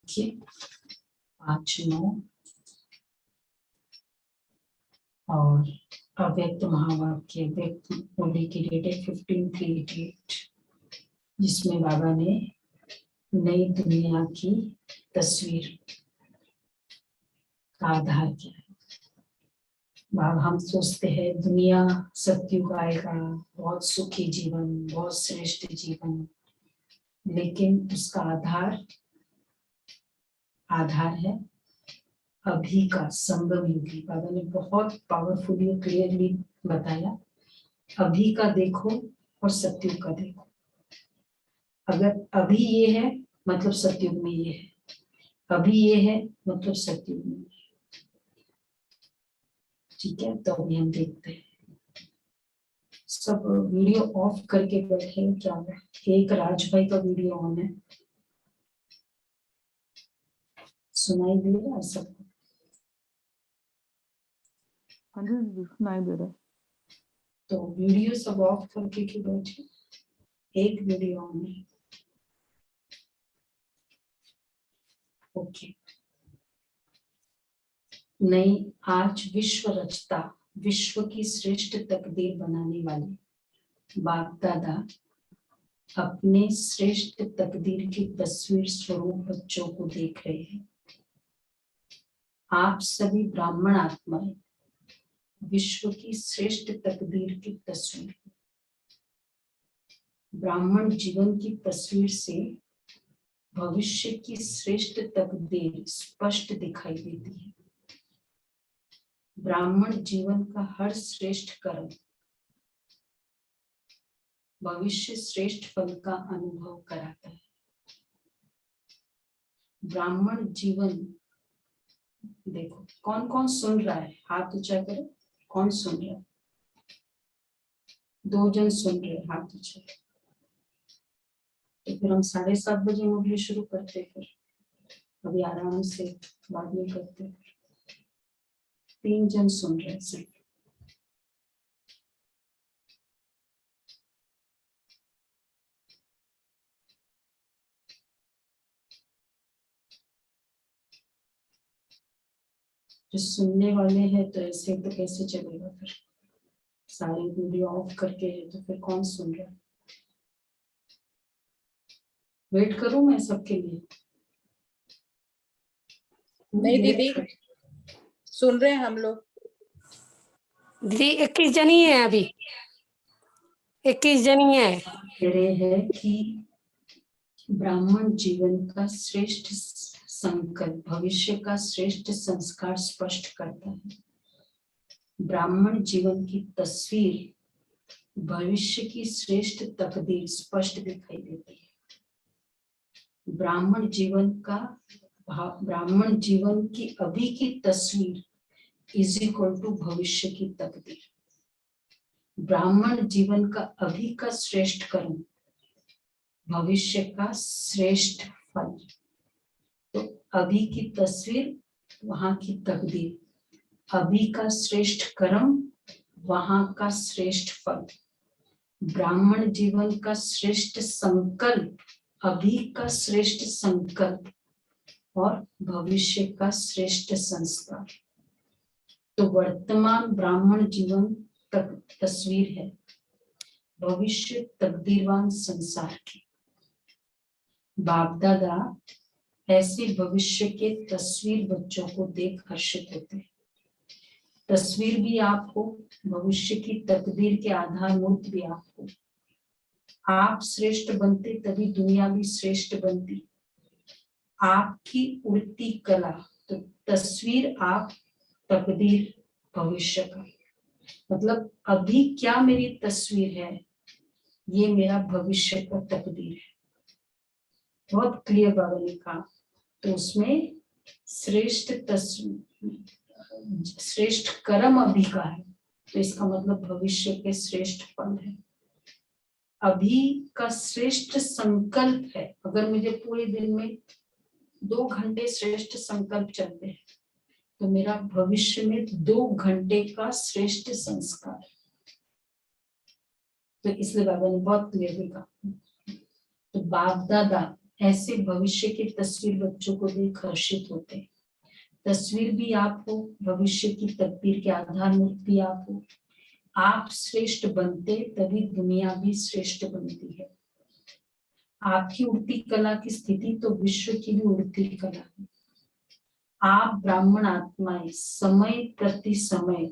5-9 और अव्यक्त महावाक्य व्यक्त होने की डेट है 15/3/88, जिसमें बाबा ने नई दुनिया की तस्वीर का आधार किया है। बाबा, हम सोचते हैं दुनिया सत्युग आएगा, बहुत सुखी जीवन, बहुत श्रेष्ठ जीवन, लेकिन उसका आधार है अभी का संगम युगी। बाबा ने बहुत पावरफुली और क्लियरली बताया, अभी का देखो और सत्युग का देखो। अगर अभी ये है मतलब सत्युग में ये है, अभी ये है मतलब सत्युग में। ठीक है, तो अभी हम देखते हैं। सब वीडियो ऑफ करके बैठे हैं क्या? एक राज भाई का वीडियो ऑन है, सुनाई दे रहा है सबको? सुनाई दे रहा है। तो वीडियो सब ऑफ करके क्यों बैठे? एक वीडियो ऑन है। ओके। नई आज विश्व रचता, विश्व की श्रेष्ठ तकदीर बनाने वाले बाप दादा अपने श्रेष्ठ तकदीर की तस्वीर स्वरूप बच्चों को देख रहे हैं। आप सभी ब्राह्मण आत्माएं विश्व की श्रेष्ठ तकदीर की तस्वीर, ब्राह्मण जीवन की तस्वीर से भविष्य की श्रेष्ठ तकदीर स्पष्ट दिखाई देती है। ब्राह्मण जीवन का हर श्रेष्ठ कर्म भविष्य श्रेष्ठ फल का अनुभव कराता है। ब्राह्मण जीवन, देखो कौन कौन सुन रहा है, हाथ ऊंचा करो। कौन सुन रहा है? 2 जन सुन रहे, हाथ ऊंचा। तो फिर हम 7:30 बजे मुरली शुरू करते, फिर अभी आराम से बाद में करते। 3 जन सुन रहे सिर्फ। जो सुनने वाले हैं तो ऐसे तो कैसे चलेगा? फिर सारे वीडियो ऑफ करके है तो फिर कौन सुन रहा है? वेट करूं मैं सबके लिए? नहीं दीदी, सुन रहे हैं हम लोग। दीदी 21 जनी है, अभी 21 जनी है। कह रहे हैं कि ब्राह्मण जीवन का श्रेष्ठ संकल्प भविष्य का श्रेष्ठ संस्कार स्पष्ट करता है। ब्राह्मण जीवन की तस्वीर भविष्य की श्रेष्ठ तकदीर स्पष्ट दिखाई देती है। ब्राह्मण जीवन की अभी की तस्वीर इज इक्वल टू भविष्य की तकदीर। ब्राह्मण जीवन का अभी का श्रेष्ठ कर्म भविष्य का श्रेष्ठ फल। तो अभी की तस्वीर, वहां की तकदीर, अभी का श्रेष्ठ कर्म, वहां का श्रेष्ठ फल। ब्राह्मण जीवन का श्रेष्ठ संकल्प, अभी का श्रेष्ठ संकल्प और भविष्य का श्रेष्ठ संस्कार। तो वर्तमान ब्राह्मण जीवन तक तस्वीर है भविष्य तकदीरवान संसार की। बाप दादा ऐसे भविष्य के तस्वीर बच्चों को देख हर्षित होते हैं। तस्वीर भी आप हो, भविष्य की तकदीर के आधार मूर्त भी आप हो। आप श्रेष्ठ बनते तभी दुनिया भी श्रेष्ठ बनती। आपकी उड़ती कला, तो तस्वीर आप, तकदीर भविष्य का। मतलब अभी क्या मेरी तस्वीर है, ये मेरा भविष्य का तकदीर है। बहुत क्लियर बाबा ने कहा। तो उसमें श्रेष्ठ श्रेष्ठ कर्म अभी का है, तो इसका मतलब भविष्य के श्रेष्ठ फल है। अभी का श्रेष्ठ संकल्प है। अगर मुझे पूरे दिन में 2 घंटे श्रेष्ठ संकल्प चलते हैं तो मेरा भविष्य में 2 घंटे का श्रेष्ठ संस्कार। तो इसलिए बाबा ने बहुत क्लियर कहा। तो बाप दादा ऐसे भविष्य की तस्वीर बच्चों को देख हर्षित होते हैं। तस्वीर भी आप हो, भविष्य की तकदीर के आधार मूर्ति आप हो। आप श्रेष्ठ बनते तभी दुनिया भी श्रेष्ठ बनती है। आपकी उड़ती कला की स्थिति तो विश्व की भी उड़ती कला है। आप ब्राह्मण आत्माएं समय प्रति समय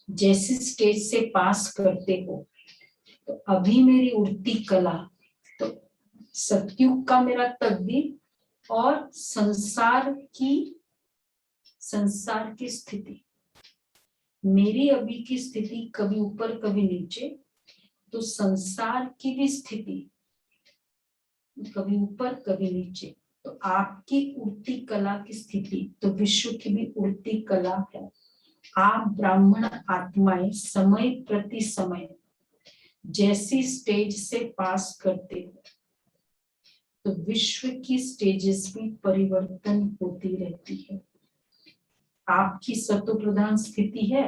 जैसी स्टेज से पास करते हो, तो अभी मेरी उड़ती कला तो सतयुग का मेरा तकदीर और संसार की स्थिति, मेरी अभी की स्थिति कभी ऊपर कभी नीचे, तो संसार की भी स्थिति कभी ऊपर कभी नीचे। तो आपकी उड़ती कला की स्थिति तो विश्व की भी उड़ती कला है। आप ब्राह्मण आत्माएं समय प्रति समय जैसी स्टेज से पास करते हो, तो विश्व की स्टेजेस में परिवर्तन होती रहती है। आपकी सत्व प्रधान स्थिति है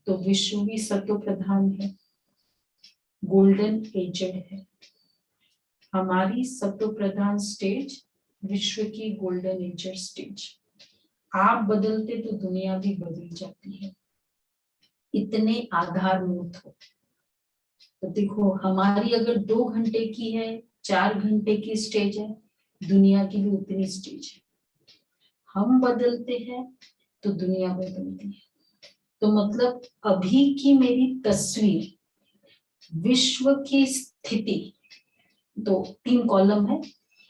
तो विश्व भी सत्व प्रधान है, गोल्डन एजेड है। हमारी सत्व प्रधान स्टेज विश्व की गोल्डन एजेड स्टेज। आप बदलते तो दुनिया भी बदल जाती है। इतने आधारभूत हो तो देखो, हमारी अगर 2 घंटे की है, 4 घंटे की स्टेज है, दुनिया की भी उतनी स्टेज है। हम बदलते हैं तो दुनिया बदलती है। तो मतलब अभी की मेरी तस्वीर विश्व की स्थिति, तो 3 कॉलम है।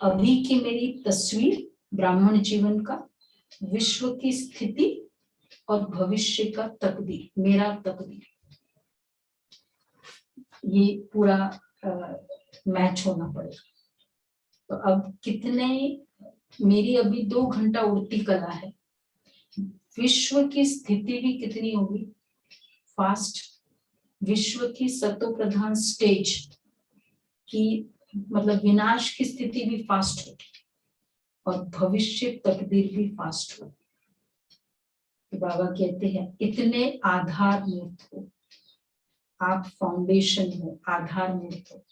अभी की मेरी तस्वीर ब्राह्मण जीवन का, विश्व की स्थिति और भविष्य का तकदीर, मेरा तकदीर, ये पूरा मैच होना पड़ेगा। तो अब कितने, मेरी अभी 2 घंटा उड़ती कला है, विश्व की स्थिति भी कितनी होगी, फास्ट। विश्व की सत्व प्रधान स्टेज की मतलब विनाश की स्थिति भी फास्ट होगी और भविष्य तकदीर भी फास्ट होगी। तो बाबा कहते हैं इतने आधार मूर्त हो, आप फाउंडेशन हो, आधार मूर्त हो।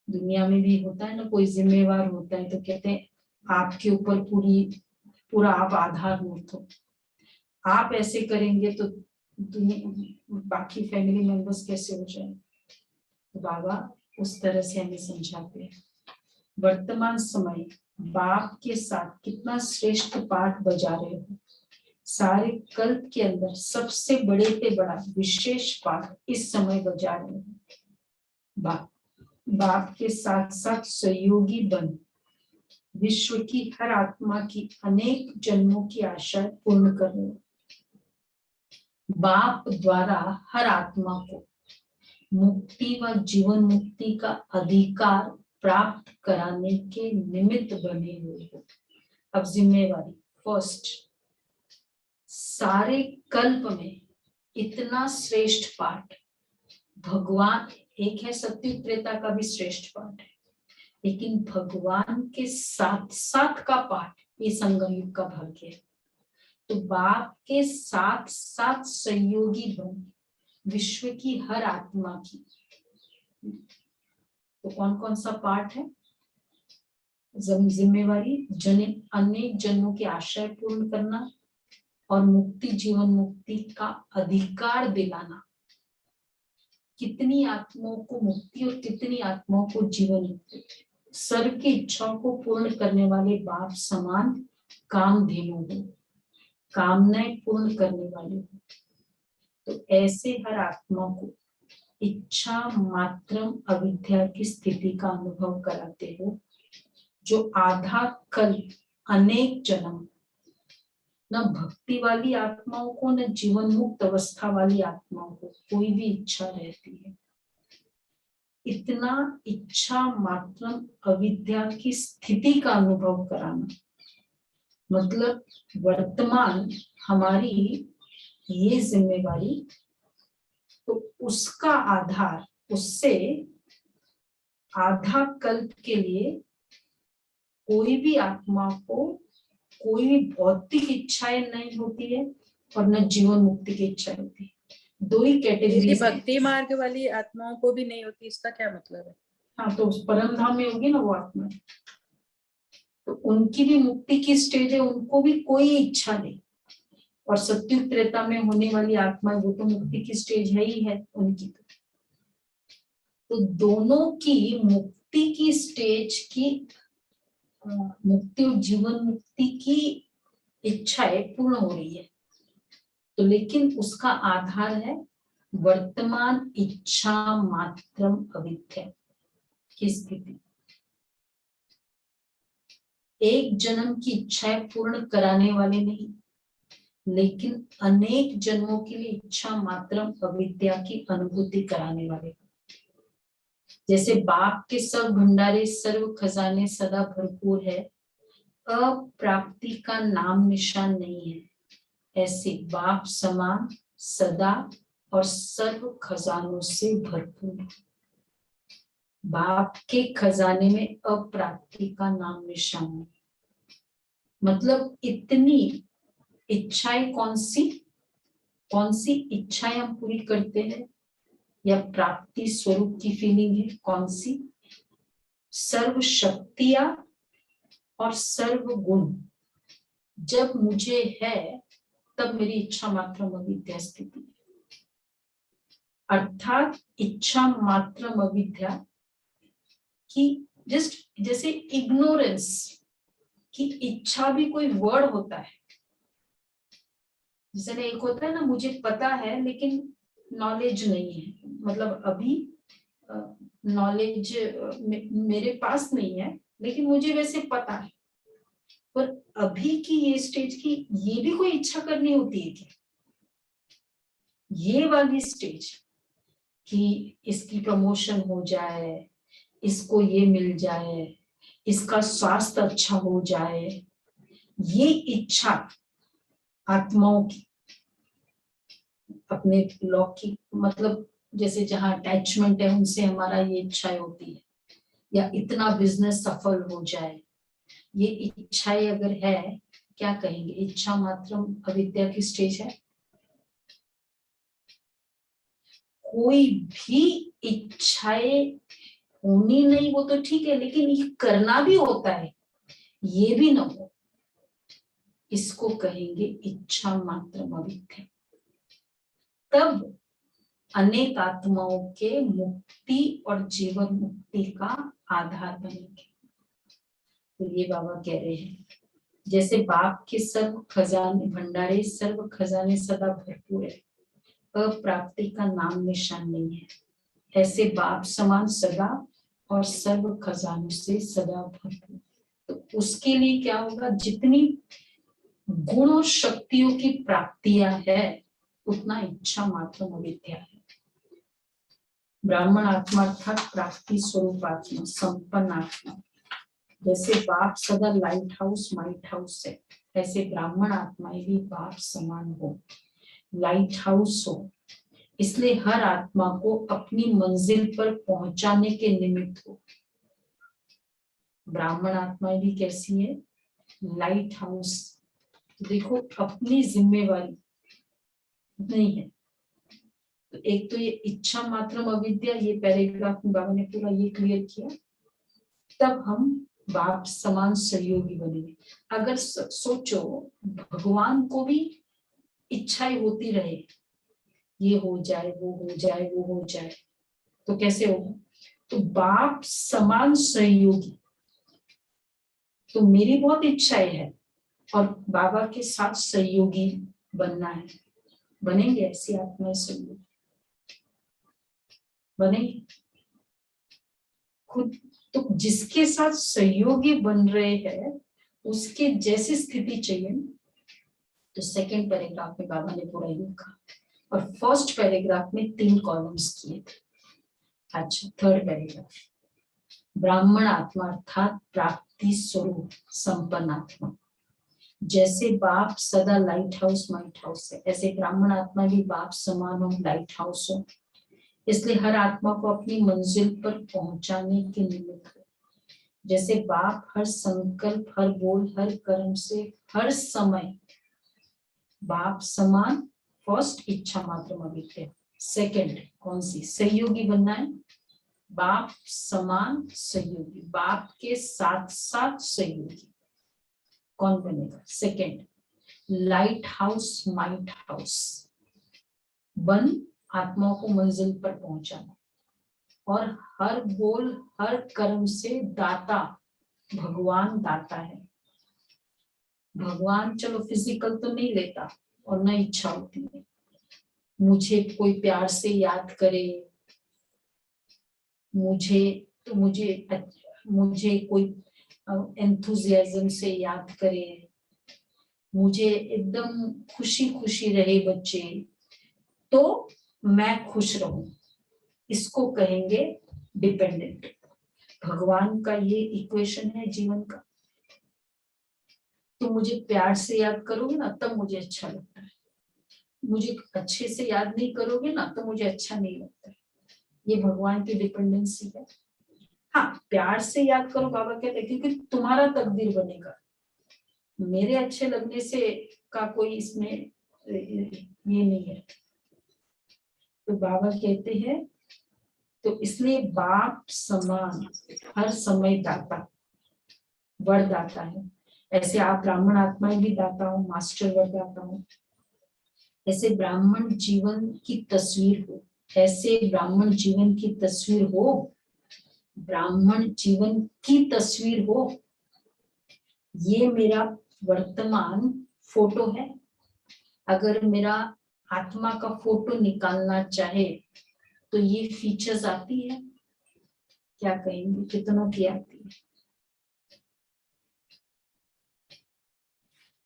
दुनिया में भी होता है ना, कोई जिम्मेवार होता है तो कहते हैं आपके ऊपर पूरा आप आधार मूर्त हो। आप ऐसे करेंगे तो बाकी फैमिली मेंबर्स कैसे हो जाए। तो बाबा उस तरह से हमें समझाते हैं। वर्तमान समय बाप के साथ कितना श्रेष्ठ पाठ बजा रहे हो। सारे कल्प के अंदर सबसे बड़े से बड़ा विशेष पाठ इस समय बजा रहे हो। बाप के साथ साथ सहयोगी बन विश्व की हर आत्मा की अनेक जन्मों की आशा पूर्ण कर रहे हो। बाप द्वारा हर आत्मा को मुक्ति व जीवन मुक्ति का अधिकार प्राप्त कराने के निमित्त बने हुए हो। अब जिम्मेवारी फर्स्ट, सारे कल्प में इतना श्रेष्ठ पाठ भगवान, एक है सत्युग त्रेता का भी श्रेष्ठ पाठ है, लेकिन भगवान के साथ साथ का पाठ ये संगम युग का भाग्य है। तो बाप के साथ साथ सहयोगी बन विश्व की हर आत्मा की, तो कौन कौन सा पाठ है, जिम्मेवारी अनेक जन्मों की आशय पूर्ण करना और मुक्ति जीवन मुक्ति का अधिकार दिलाना। कितनी आत्माओं को मुक्ति और कितनी आत्माओं को जीवन मुक्ति, सर्व की इच्छाओं को पूर्ण करने वाले बाप समान कामधेनु हो, कामनाएं पूर्ण करने वाले हो। तो ऐसे हर आत्मा को इच्छा मात्रम अविद्या की स्थिति का अनुभव कराते हो, जो आधा कल्प अनेक जन्म न भक्ति वाली आत्माओं को न जीवन मुक्त अवस्था वाली आत्माओं को कोई भी इच्छा रहती है। इतना इच्छा मात्रम अविद्या की स्थिति का अनुभव कराना, मतलब वर्तमान हमारी ये जिम्मेवारी, तो उसका आधार, उससे आधा कल्प के लिए कोई भी आत्मा को कोई भी भौतिक इच्छाएं नहीं होती है और न जीवन मुक्ति की इच्छा होती है। 2 ही कैटेगरी। भक्ति मार्ग वाली आत्माओं को भी नहीं होती, इसका क्या मतलब है? हाँ, तो उस परम धाम में होगी ना वो आत्मा। तो उनकी भी मुक्ति की स्टेज है, उनको भी कोई इच्छा नहीं। और सत्युग त्रेता में होने वाली आत्मा वो तो मुक्ति की स्टेज है ही है उनकी। तो दोनों की मुक्ति की स्टेज की मुक्ति और जीवन मुक्ति की इच्छाएं पूर्ण हो रही है। तो लेकिन उसका आधार है वर्तमान इच्छा मात्रम अविद्या की स्थिति। एक जन्म की इच्छाएं पूर्ण कराने वाले नहीं, लेकिन अनेक जन्मों के लिए इच्छा मात्रम अविद्या की अनुभूति कराने वाले। जैसे बाप के सब भंडारे सर्व खजाने सदा भरपूर है, अप्राप्ति का नाम निशान नहीं है, ऐसे बाप समान सदा और सर्व खजानों से भरपूर। बाप के खजाने में अप्राप्ति का नाम निशान है। मतलब इतनी इच्छाएं कौन सी इच्छाएं हम पूरी करते हैं या प्राप्ति स्वरूप की फीलिंग है कौन सी? सर्व शक्तियां और सर्व गुण जब मुझे है तब मेरी इच्छा मात्रम अविद्या स्थिति। अर्थात इच्छा मात्रम अविद्या की जस्ट जैसे इग्नोरेंस की इच्छा भी कोई वर्ड होता है। जैसे एक होता है ना, मुझे पता है लेकिन नॉलेज नहीं है, मतलब अभी नॉलेज मेरे पास नहीं है लेकिन मुझे वैसे पता है। पर अभी की ये स्टेज की ये भी कोई इच्छा करनी होती है क्या? ये वाली स्टेज कि इसकी प्रमोशन हो जाए, इसको ये मिल जाए, इसका स्वास्थ्य अच्छा हो जाए, ये इच्छा आत्माओं की अपने लौकिक मतलब जैसे जहाँ अटैचमेंट है उनसे हमारा ये इच्छाएं होती है, या इतना बिजनेस सफल हो जाए, ये इच्छाएं अगर है क्या कहेंगे? इच्छा मात्रम अविद्या की स्टेज है। कोई भी इच्छाएं होनी नहीं वो तो ठीक है, लेकिन ये करना भी होता है, ये भी ना हो, इसको कहेंगे इच्छा मात्रम अविद्या। तब अनेक आत्माओं के मुक्ति और जीवन मुक्ति का आधार बनेंगे। तो ये बाबा कह रहे हैं जैसे बाप के सर्व खजाने भंडारे सर्व खजाने सदा भरपूर है, अप्राप्ति का नाम निशान नहीं है, ऐसे बाप समान सदा और सर्व खजानों से सदा भरपूर। तो उसके लिए क्या होगा? जितनी गुण और शक्तियों की प्राप्तियां है उतना इच्छा मात्र अविद्या है। ब्राह्मण आत्मा अर्थात प्राप्ति स्वरूप आत्मा, संपन्न आत्मा। जैसे बाप सदा लाइट हाउस माइट हाउस है, ऐसे ब्राह्मण आत्माएं भी बाप समान हो, लाइट हाउस हो, इसलिए हर आत्मा को अपनी मंजिल पर पहुंचाने के निमित्त हो। ब्राह्मण आत्माएं भी कैसी है? Light house. देखो अपनी जिम्मेवारी नहीं है। तो एक तो ये इच्छा मात्रम अविद्या, ये पैराग्राफ में बाबा ने पूरा ये क्लियर किया, तब हम बाप समान सहयोगी बनेंगे। अगर सोचो भगवान को भी इच्छाएं होती रहे, ये हो जाए वो हो जाए वो हो जाए, तो कैसे होगा? तो बाप समान सहयोगी, तो मेरी बहुत इच्छाएं है और बाबा के साथ सहयोगी बनना है, बनेंगे ऐसी आत्माएं सहयोगी बनेंगे खुद। तो जिसके साथ सहयोगी बन रहे हैं उसके जैसी स्थिति चाहिए। तो सेकंड पैराग्राफ में बाबा ने पूरा लिखा और फर्स्ट पैराग्राफ में 3 कॉलम्स किए थे। अच्छा, थर्ड पैराग्राफ, ब्राह्मण आत्मा अर्थात प्राप्ति स्वरूप संपन्न आत्मा। जैसे बाप सदा लाइट हाउस माइट हाउस है, ऐसे ब्राह्मण आत्मा भी बाप समान हो, लाइट हाउस हो, इसलिए हर आत्मा को अपनी मंजिल पर पहुंचाने के निमित्त हो। जैसे बाप हर संकल्प, हर बोल, हर कर्म से हर समय बाप समान, फर्स्ट इच्छा मात्र अविद्या, सेकंड कौन सी? सहयोगी बनना है, बाप समान सहयोगी, बाप के साथ साथ सहयोगी। कौन बनेगा? Second, light house mind house, बन आत्माओं को मंजिल पर पहुंचाना, और हर बोल हर कर्म से दाता, भगवान दाता है। भगवान चलो फिजिकल तो नहीं लेता और न इच्छा होती है, मुझे कोई प्यार से याद करे, मुझे कोई एंथुजियाज्म से याद करे, मुझे एकदम खुशी खुशी रहे बच्चे, तो मैं खुश रहूं, इसको कहेंगे डिपेंडेंट। भगवान का ये इक्वेशन है जीवन का। तो मुझे प्यार से याद करोगे ना तब मुझे अच्छा लगता है, मुझे अच्छे से याद नहीं करोगे ना तो मुझे अच्छा नहीं लगता है। ये भगवान की डिपेंडेंसी है। हाँ, प्यार से याद करो, बाबा कहते हैं, क्योंकि तुम्हारा तकदीर बनेगा, मेरे अच्छे लगने से का कोई इसमें ये नहीं है। तो बाबा कहते हैं, तो इसलिए बाप समान हर समय दाता, वरदाता है। ऐसे आप ब्राह्मण आत्माएं भी दाता हो, मास्टर वरदाता हो। ऐसे ब्राह्मण जीवन की तस्वीर हो, ऐसे ब्राह्मण जीवन की तस्वीर हो, ब्राह्मण जीवन की तस्वीर हो। ये मेरा वर्तमान फोटो है। अगर मेरा आत्मा का फोटो निकालना चाहे तो ये फीचर्स आती है, क्या कहेंगे, कितनों की आती है?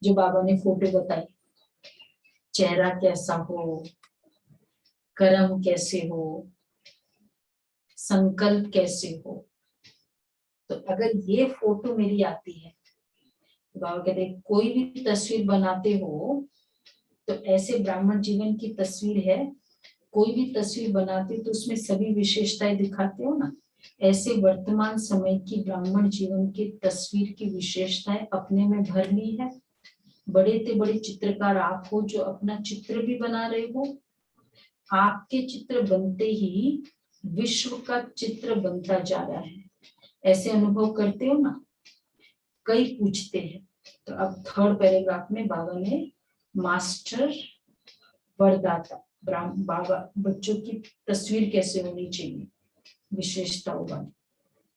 जो बाबा ने फोटो बताई, चेहरा कैसा हो, कर्म कैसे हो, संकल्प कैसे हो। तो अगर ये फोटो मेरी आती है, तो बाबा कहते हैं कोई भी तस्वीर बनाते हो तो ऐसे ब्राह्मण जीवन की तस्वीर है, कोई भी तस्वीर बनाते तो उसमें सभी विशेषताएं दिखाते हो ना, ऐसे वर्तमान समय की ब्राह्मण जीवन की तस्वीर की विशेषताएं अपने में भर ली है। बड़े से बड़े चित्रकार आप हो जो अपना चित्र भी बना रहे हो, आपके चित्र बनते ही विश्व का चित्र बनता जा रहा है। ऐसे अनुभव करते हो ना? कई पूछते हैं। तो अब थर्ड पैराग्राफ में बाबा ने मास्टर वरदाता, बाबा बच्चों की तस्वीर कैसे होनी चाहिए, विशेषताओं वाली,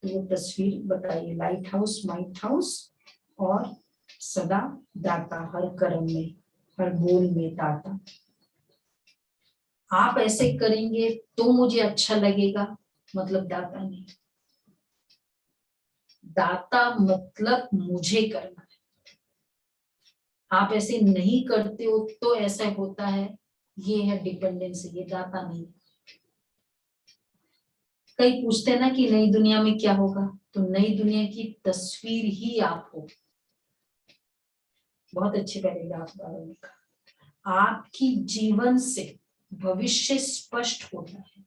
तो वो तस्वीर बताइए। लाइट हाउस माइंड हाउस और सदा दाता, हर कर्म में हर बोल में दाता। आप ऐसे करेंगे तो मुझे अच्छा लगेगा, मतलब दाता नहीं। दाता मतलब मुझे करना है। आप ऐसे नहीं करते हो तो ऐसा होता है, ये है डिपेंडेंसी, ये दाता नहीं। कई पूछते हैं ना कि नई दुनिया में क्या होगा, तो नई दुनिया की तस्वीर ही आप हो। बहुत अच्छी पैराग्राफ लिखा। आपकी जीवन से भविष्य स्पष्ट होता है।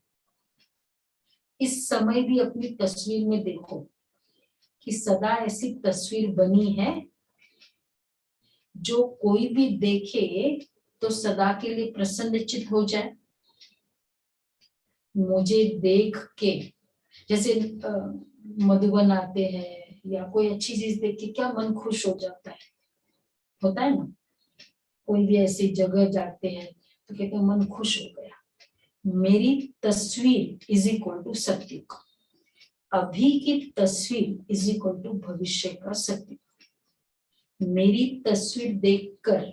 इस समय भी अपनी तस्वीर में देखो कि सदा ऐसी तस्वीर बनी है जो कोई भी देखे तो सदा के लिए प्रसन्नचित हो जाए। मुझे देख के, जैसे मधुबन आते हैं या कोई अच्छी चीज देख के क्या मन खुश हो जाता है, होता है ना? कोई भी ऐसी जगह जाते हैं तो कहते हैं मन खुश हो गया। मेरी तस्वीर इज इक्वल टू सत्युग, अभी की तस्वीर इज इक्वल टू भविष्य का सत्युग। मेरी तस्वीर देखकर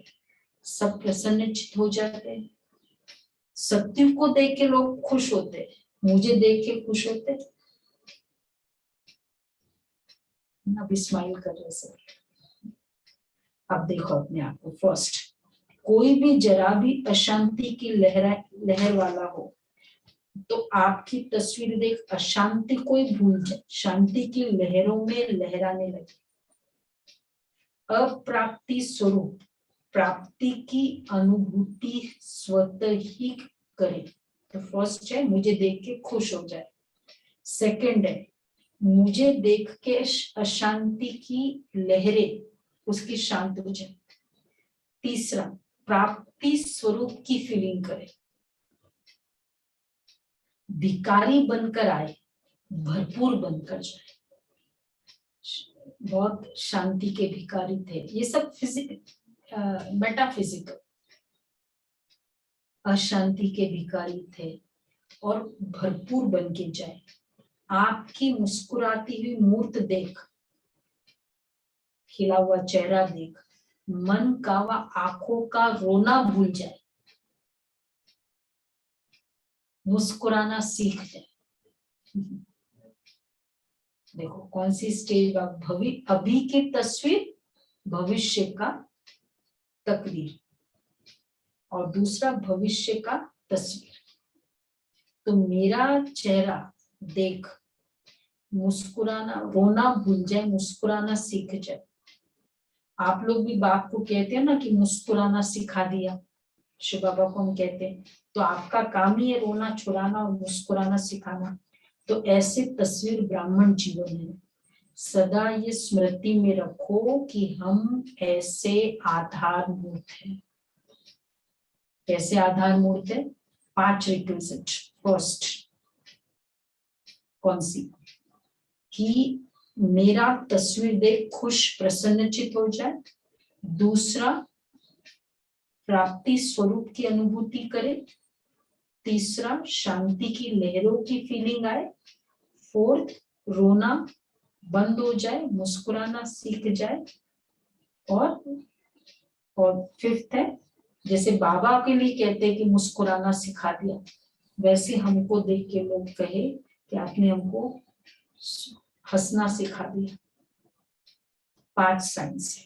सब प्रसन्नचित हो जाते हैं। सत्युग को देख के लोग खुश होते हैं, मुझे देख के खुश होते हैं। अभी स्माइल कर रहे सर। अब देखो अपने आप को। फर्स्ट, कोई भी जरा भी अशांति की लहर वाला हो तो आपकी तस्वीर देख अशांति को ही भूल जाए, शांति की लहरों में लहराने लगे। अप्राप्ति स्वरूप प्राप्ति की अनुभूति स्वतः ही करे। तो फर्स्ट है मुझे देख के खुश हो जाए। सेकंड है मुझे देख के अशांति की लहरें उसकी शांत हो जाए। तीसरा, प्राप्ति स्वरूप की फीलिंग करे। भिखारी बनकर आए, भरपूर बनकर जाए। बहुत शांति के भिखारी थे। ये सब मेटाफिजिकल, अशांति के भिखारी थे और भरपूर बन के जाए। आपकी मुस्कुराती हुई मूर्त देख, खिला हुआ चेहरा देख, मन का व आंखों का रोना भूल जाए, मुस्कुराना सीख जाए। देखो कौन सी स्टेज का अभी की तस्वीर, भविष्य का तकदीर, और दूसरा भविष्य का तस्वीर। तो मेरा चेहरा देख, मुस्कुराना, रोना भूल जाए, मुस्कुराना सीख जाए। आप लोग भी बाप को कहते हैं ना कि मुस्कुराना सिखा दिया, शिव बाबा को हम कहते हैं, तो आपका काम ही है रोना छुड़ाना और मुस्कुराना सिखाना। तो ऐसे तस्वीर ब्राह्मण जीवन है। सदा ये स्मृति में रखो कि हम ऐसे आधार मूर्त हैं। कैसे आधार मूर्त है? 5 रिक्विजिट। फर्स्ट कौन सी? कि मेरा तस्वीर देख खुश प्रसन्नचित हो जाए। दूसरा, प्राप्ति स्वरूप की अनुभूति करे। तीसरा, शांति की लहरों की फीलिंग आए। फोर्थ, रोना बंद हो जाए, मुस्कुराना सीख जाए। और फिफ्थ है, जैसे बाबा के लिए कहते हैं कि मुस्कुराना सिखा दिया, वैसे हमको देख के लोग कहे कि आपने हमको हंसना सिखा दिया। 5 साइंस है।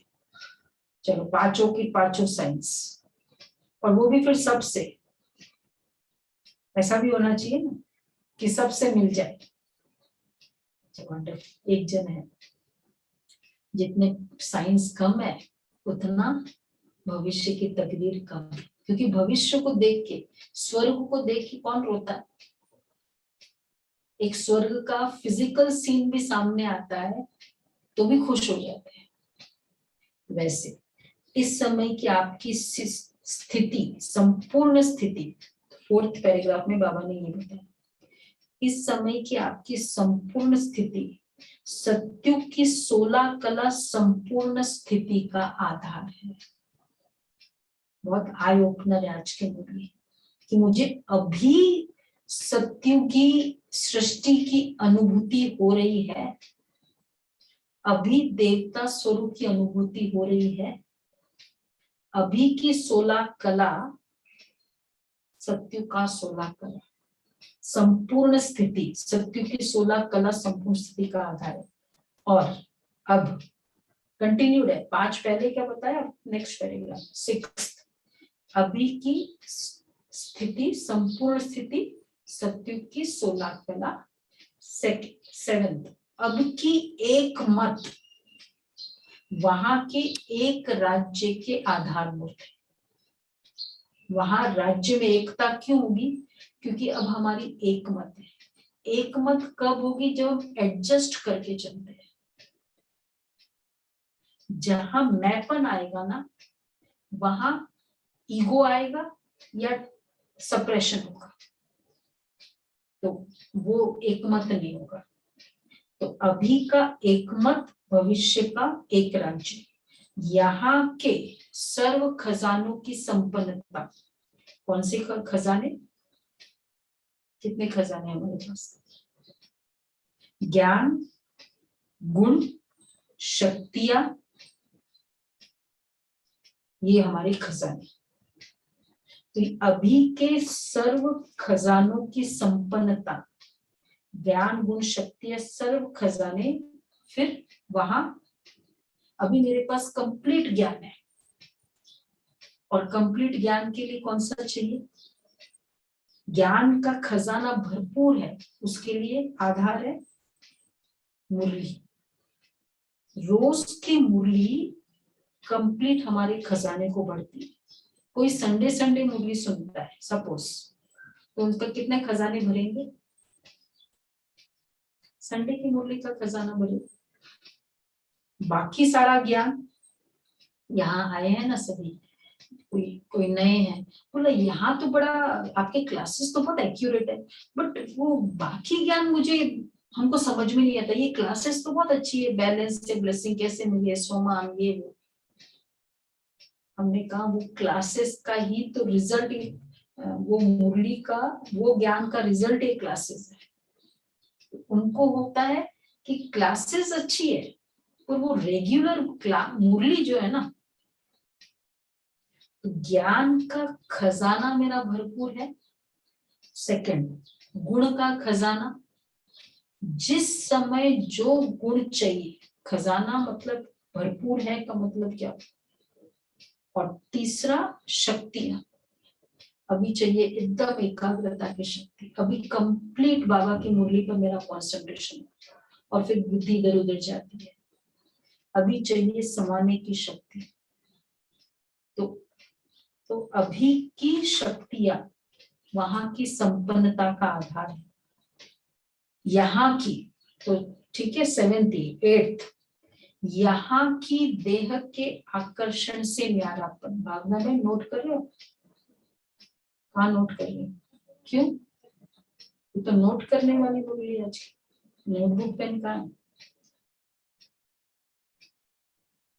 चलो, पांचों की पांचों साइंस, और वो भी फिर सबसे। ऐसा भी होना चाहिए ना कि सबसे मिल जाए। एक जन है, जितने साइंस कम है उतना भविष्य की तकदीर कम है। क्योंकि भविष्य को देख के, स्वर्ग को देख के कौन रोता है? एक स्वर्ग का फिजिकल सीन भी सामने आता है तो भी खुश हो जाते हैं। वैसे इस समय की आपकी स्थिति, संपूर्ण स्थिति, 4th पैराग्राफ में बाबा ने ये बताया, इस समय की आपकी संपूर्ण स्थिति सत्युग की 16 कला संपूर्ण स्थिति का आधार है। बहुत आई ओपनर है आज के मूवी कि मुझे अभी सत्युगी सृष्टि की अनुभूति हो रही है, अभी देवता स्वरूप की अनुभूति हो रही है। अभी की 16 कला, सत्यु का 16 कला, संपूर्ण स्थिति, सत्यु की 16 कला संपूर्ण स्थिति का आधार है। और अब कंटिन्यूड है, 5 पहले क्या बताया, नेक्स्ट पैराग्राफ 6, अभी की स्थिति, संपूर्ण स्थिति, सत्यु की 16 कला। 7th, अब की एक मत, वहां के एक राज्य के आधारभूत है। वहां राज्य में एकता क्यों होगी? क्योंकि अब हमारी एक मत है। एक मत कब होगी? जब हम एडजस्ट करके चलते हैं। जहां मैंपन आएगा ना, वहां ईगो आएगा या सप्रेशन होगा, तो वो एक मत नहीं होगा। तो अभी का एक मत, भविष्य का एक राज्य, यहाँ के सर्व खजानों की संपन्नता। कौन से खजाने? कितने खजाने हमारे पास? ज्ञान, गुण, शक्तियां, ये हमारे खजाने। तो अभी के सर्व खजानों की संपन्नता, ज्ञान, गुण, शक्तियां, सर्व खजाने। फिर वहां अभी मेरे पास कंप्लीट ज्ञान है, और कंप्लीट ज्ञान के लिए कौन सा चाहिए? ज्ञान का खजाना भरपूर है, उसके लिए आधार है मुरली। रोज की मुरली कंप्लीट हमारे खजाने को बढ़ती है। कोई संडे मुरली सुनता है सपोज, तो उनका कितने खजाने भरेंगे? संडे की मुरली का खजाना भरेगा। बाकी सारा ज्ञान, यहाँ आए हैं ना सभी, कोई नए हैं, बोला यहाँ तो बड़ा, आपके क्लासेस तो बहुत एक्यूरेट है, बट वो बाकी ज्ञान मुझे हमको समझ में नहीं आता। ये क्लासेस तो बहुत अच्छी है, बैलेंस से ब्लेसिंग कैसे मिले, सोमान ये वो। हमने कहा वो क्लासेस का ही तो रिजल्ट, वो मुरली का, वो ज्ञान का रिजल्ट एक क्लासेस है। उनको होता है कि क्लासेस अच्छी है, पर वो रेगुलर मुरली जो है ना, तो ज्ञान का खजाना मेरा भरपूर है। सेकंड, गुण का खजाना, जिस समय जो गुण चाहिए, खजाना मतलब भरपूर है का मतलब क्या। और तीसरा, शक्तियां। अभी चाहिए एकदम एकाग्रता की शक्ति, अभी कंप्लीट बाबा की मुरली पर मेरा कंसंट्रेशन, और फिर बुद्धि इधर उधर जाती है। अभी चाहिए समाने की शक्ति। तो अभी की शक्तियां वहां की संपन्नता का आधार है। यहाँ की तो ठीक है, 7th 8th, यहाँ की देह के आकर्षण से न्यारापन। भावना में नोट कर रहे हो? हाँ नोट कर रहे हो। क्यों? ये तो नोट करने वाली बोली आज की। नोटबुक पेन कहाँ है?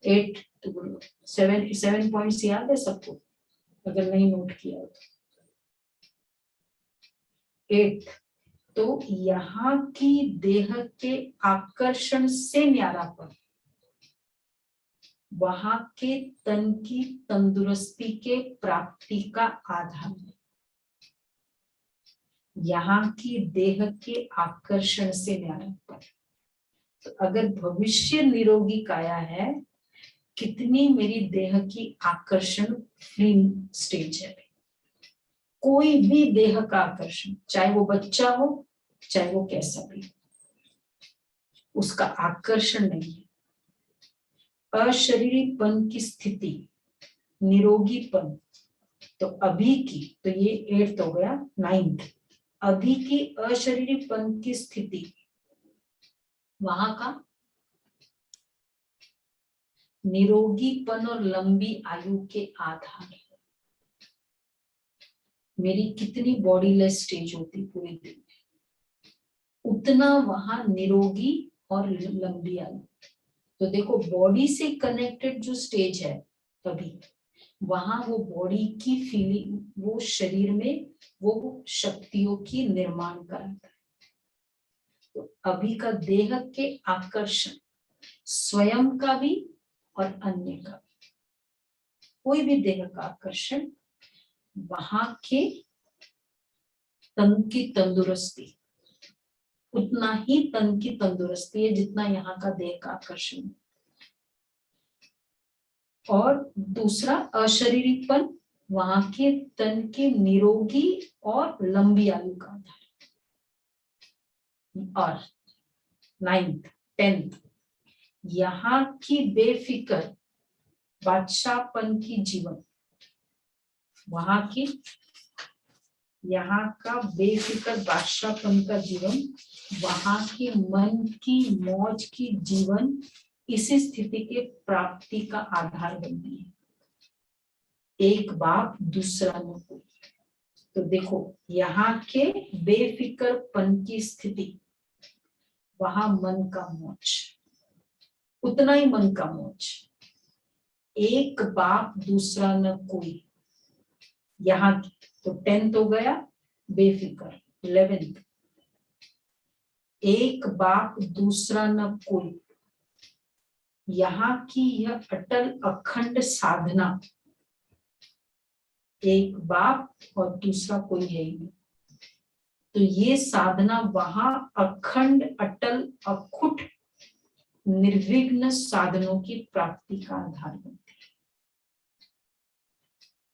8 तो बोलो, 7 पॉइंट्स याद है सबको? अगर नहीं नोट किया हो तो 8, तो यहाँ की देह के आकर्षण से न्यारापन वहां के तन की तंदुरुस्ती के प्राप्ति का आधार है। यहाँ की देह के आकर्षण से न्यारापन। तो अगर भविष्य निरोगी काया है, कितनी मेरी देह की आकर्षण फ्री स्टेज है। कोई भी देह का आकर्षण, चाहे वो बच्चा हो चाहे वो कैसा भी, उसका आकर्षण नहीं है। अशरीरीपन की स्थिति, निरोगीपन, तो अभी की, तो ये 8th हो गया। 9th, अभी की अशरीरीपन की स्थिति वहां का निरोगीपन और लंबी आयु के आधार है। मेरी कितनी बॉडीलेस स्टेज होती पूरे दिन में, उतना वहां निरोगी और लंबी आयु। तो देखो, बॉडी से कनेक्टेड जो स्टेज है अभी, वहां वो बॉडी की फीलिंग, वो शरीर में वो शक्तियों की निर्माण कराता है। तो अभी का देह के आकर्षण, स्वयं का भी और अन्य का भी, कोई भी देह का आकर्षण, वहां के तन की तंदुरुस्ती, उतना ही तन की तंदुरुस्ती है जितना यहाँ का देह का आकर्षण। और दूसरा, अशरीरीपन, वहां के तन के निरोगी और लंबी आयु का आधार। और 9th 10th, यहाँ की बेफिक्र बादशाहपन की जीवन, वहां की यहाँ का बेफिक्र बादशाहपन का जीवन, वहां की मन की मौज की जीवन, इसी स्थिति के प्राप्ति का आधार बनती है। एक बाप दूसरा न कोई। तो देखो, यहाँ के बेफिक्रपन की स्थिति, वहां मन का मौज, उतना ही मन का मौज। एक बाप दूसरा न कोई, यहाँ की तो 10th हो गया बेफिक्र। 11th, एक बाप दूसरा न कोई, यहाँ की यह अटल अखंड साधना, एक बाप और दूसरा कोई है ही नहीं। तो ये साधना वहां अखंड अटल अखुट निर्विघ्न साधनों की प्राप्ति का आधार बनती है।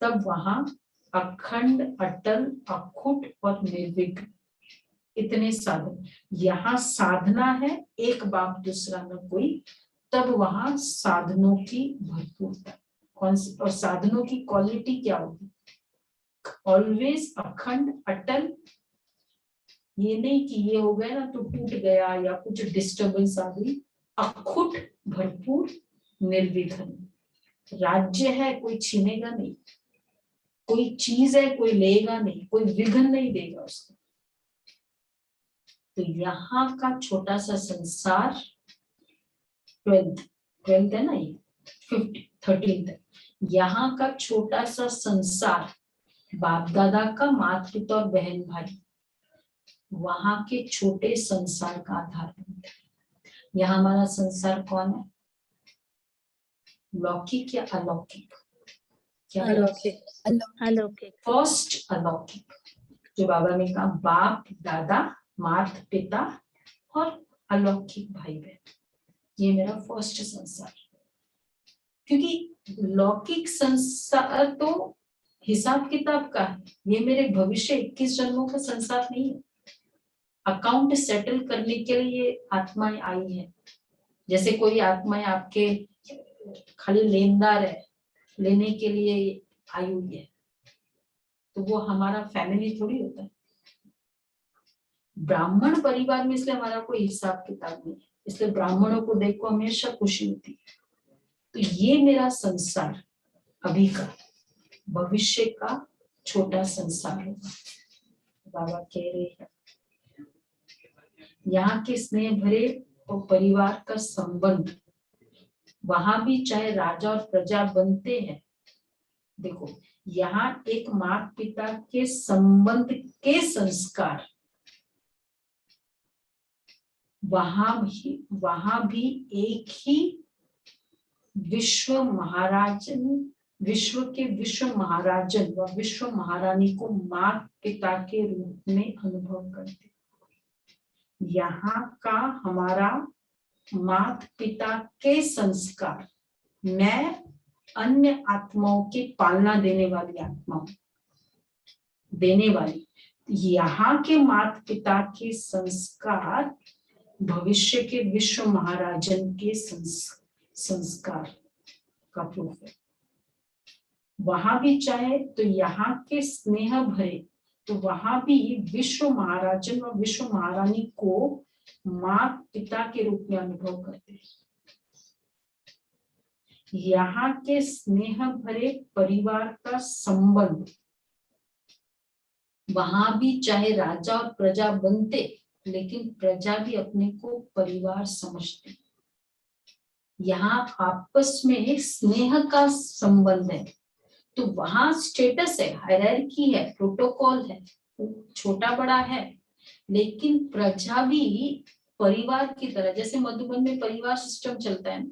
तब वहां अखंड अटल अखुट और निर्विघ्न, इतने साधन। यहाँ साधना है, एक बाप दूसरा न कोई, तब वहां साधनों की भरपूरता। कौन सी? और साधनों की क्वालिटी क्या होगी? ऑलवेज अखंड अटल। ये नहीं कि ये हो गया ना तो टूट गया या कुछ डिस्टर्बेंस आ गई। अखुट, भरपूर, निर्विघ्न। राज्य है, कोई छीनेगा नहीं, कोई चीज है कोई लेगा नहीं, कोई विघ्न नहीं देगा उसको। तो यहाँ का छोटा सा संसार 12th है ना, ये 13th है। यहाँ का छोटा सा संसार बाप दादा का, माता पिता और बहन भाई, वहां के छोटे संसार का आधार बनता है। यहाँ हमारा संसार कौन है? लौकिक या अलौकिक? क्या अलौकिक। फर्स्ट अलौकिक, जो बाबा ने कहा बाप दादा, माता पिता और अलौकिक भाई बहन, ये मेरा फर्स्ट संसार। क्योंकि लौकिक संसार तो हिसाब किताब का है, ये मेरे भविष्य 21 जन्मों का संसार नहीं है। अकाउंट सेटल करने के लिए आत्माएं आई है। जैसे कोई आत्माएं आपके खाली लेनदार है, लेने के लिए आई हुई है, तो वो हमारा फैमिली थोड़ी होता है। ब्राह्मण परिवार में इसलिए हमारा कोई हिसाब किताब नहीं है, इसलिए ब्राह्मणों को देखो हमेशा खुशी होती है। तो ये मेरा संसार अभी का, भविष्य का छोटा संसार होगा। बाबा कह रहे हैं यहाँ के स्नेह भरे और परिवार का संबंध, वहां भी चाहे राजा और प्रजा बनते हैं। देखो यहाँ एक माता पिता के संबंध के संस्कार, वहां भी एक ही विश्व महाराजन, विश्व के विश्व महाराजन व विश्व महारानी को माता पिता के रूप में अनुभव करते। यहाँ का हमारा माता पिता के संस्कार, मैं अन्य आत्माओं की पालना देने वाली आत्मा देने वाली, यहाँ के माता पिता के संस्कार भविष्य के विश्व महाराजन के संस्कार का प्रूफ है। वहां भी चाहे तो यहाँ के स्नेह भरे, तो वहां भी विश्व महाराजन और विश्व महारानी को माता पिता के रूप में अनुभव करते हैं। यहाँ के स्नेह भरे परिवार का संबंध, वहां भी चाहे राजा और प्रजा बनते, लेकिन प्रजा भी अपने को परिवार समझती। यहाँ आपस में स्नेह का संबंध है, तो वहां स्टेटस है, हायरार्की है, प्रोटोकॉल है, छोटा बड़ा है, लेकिन प्रजा भी परिवार की तरह, जैसे मधुबन में परिवार सिस्टम चलता है,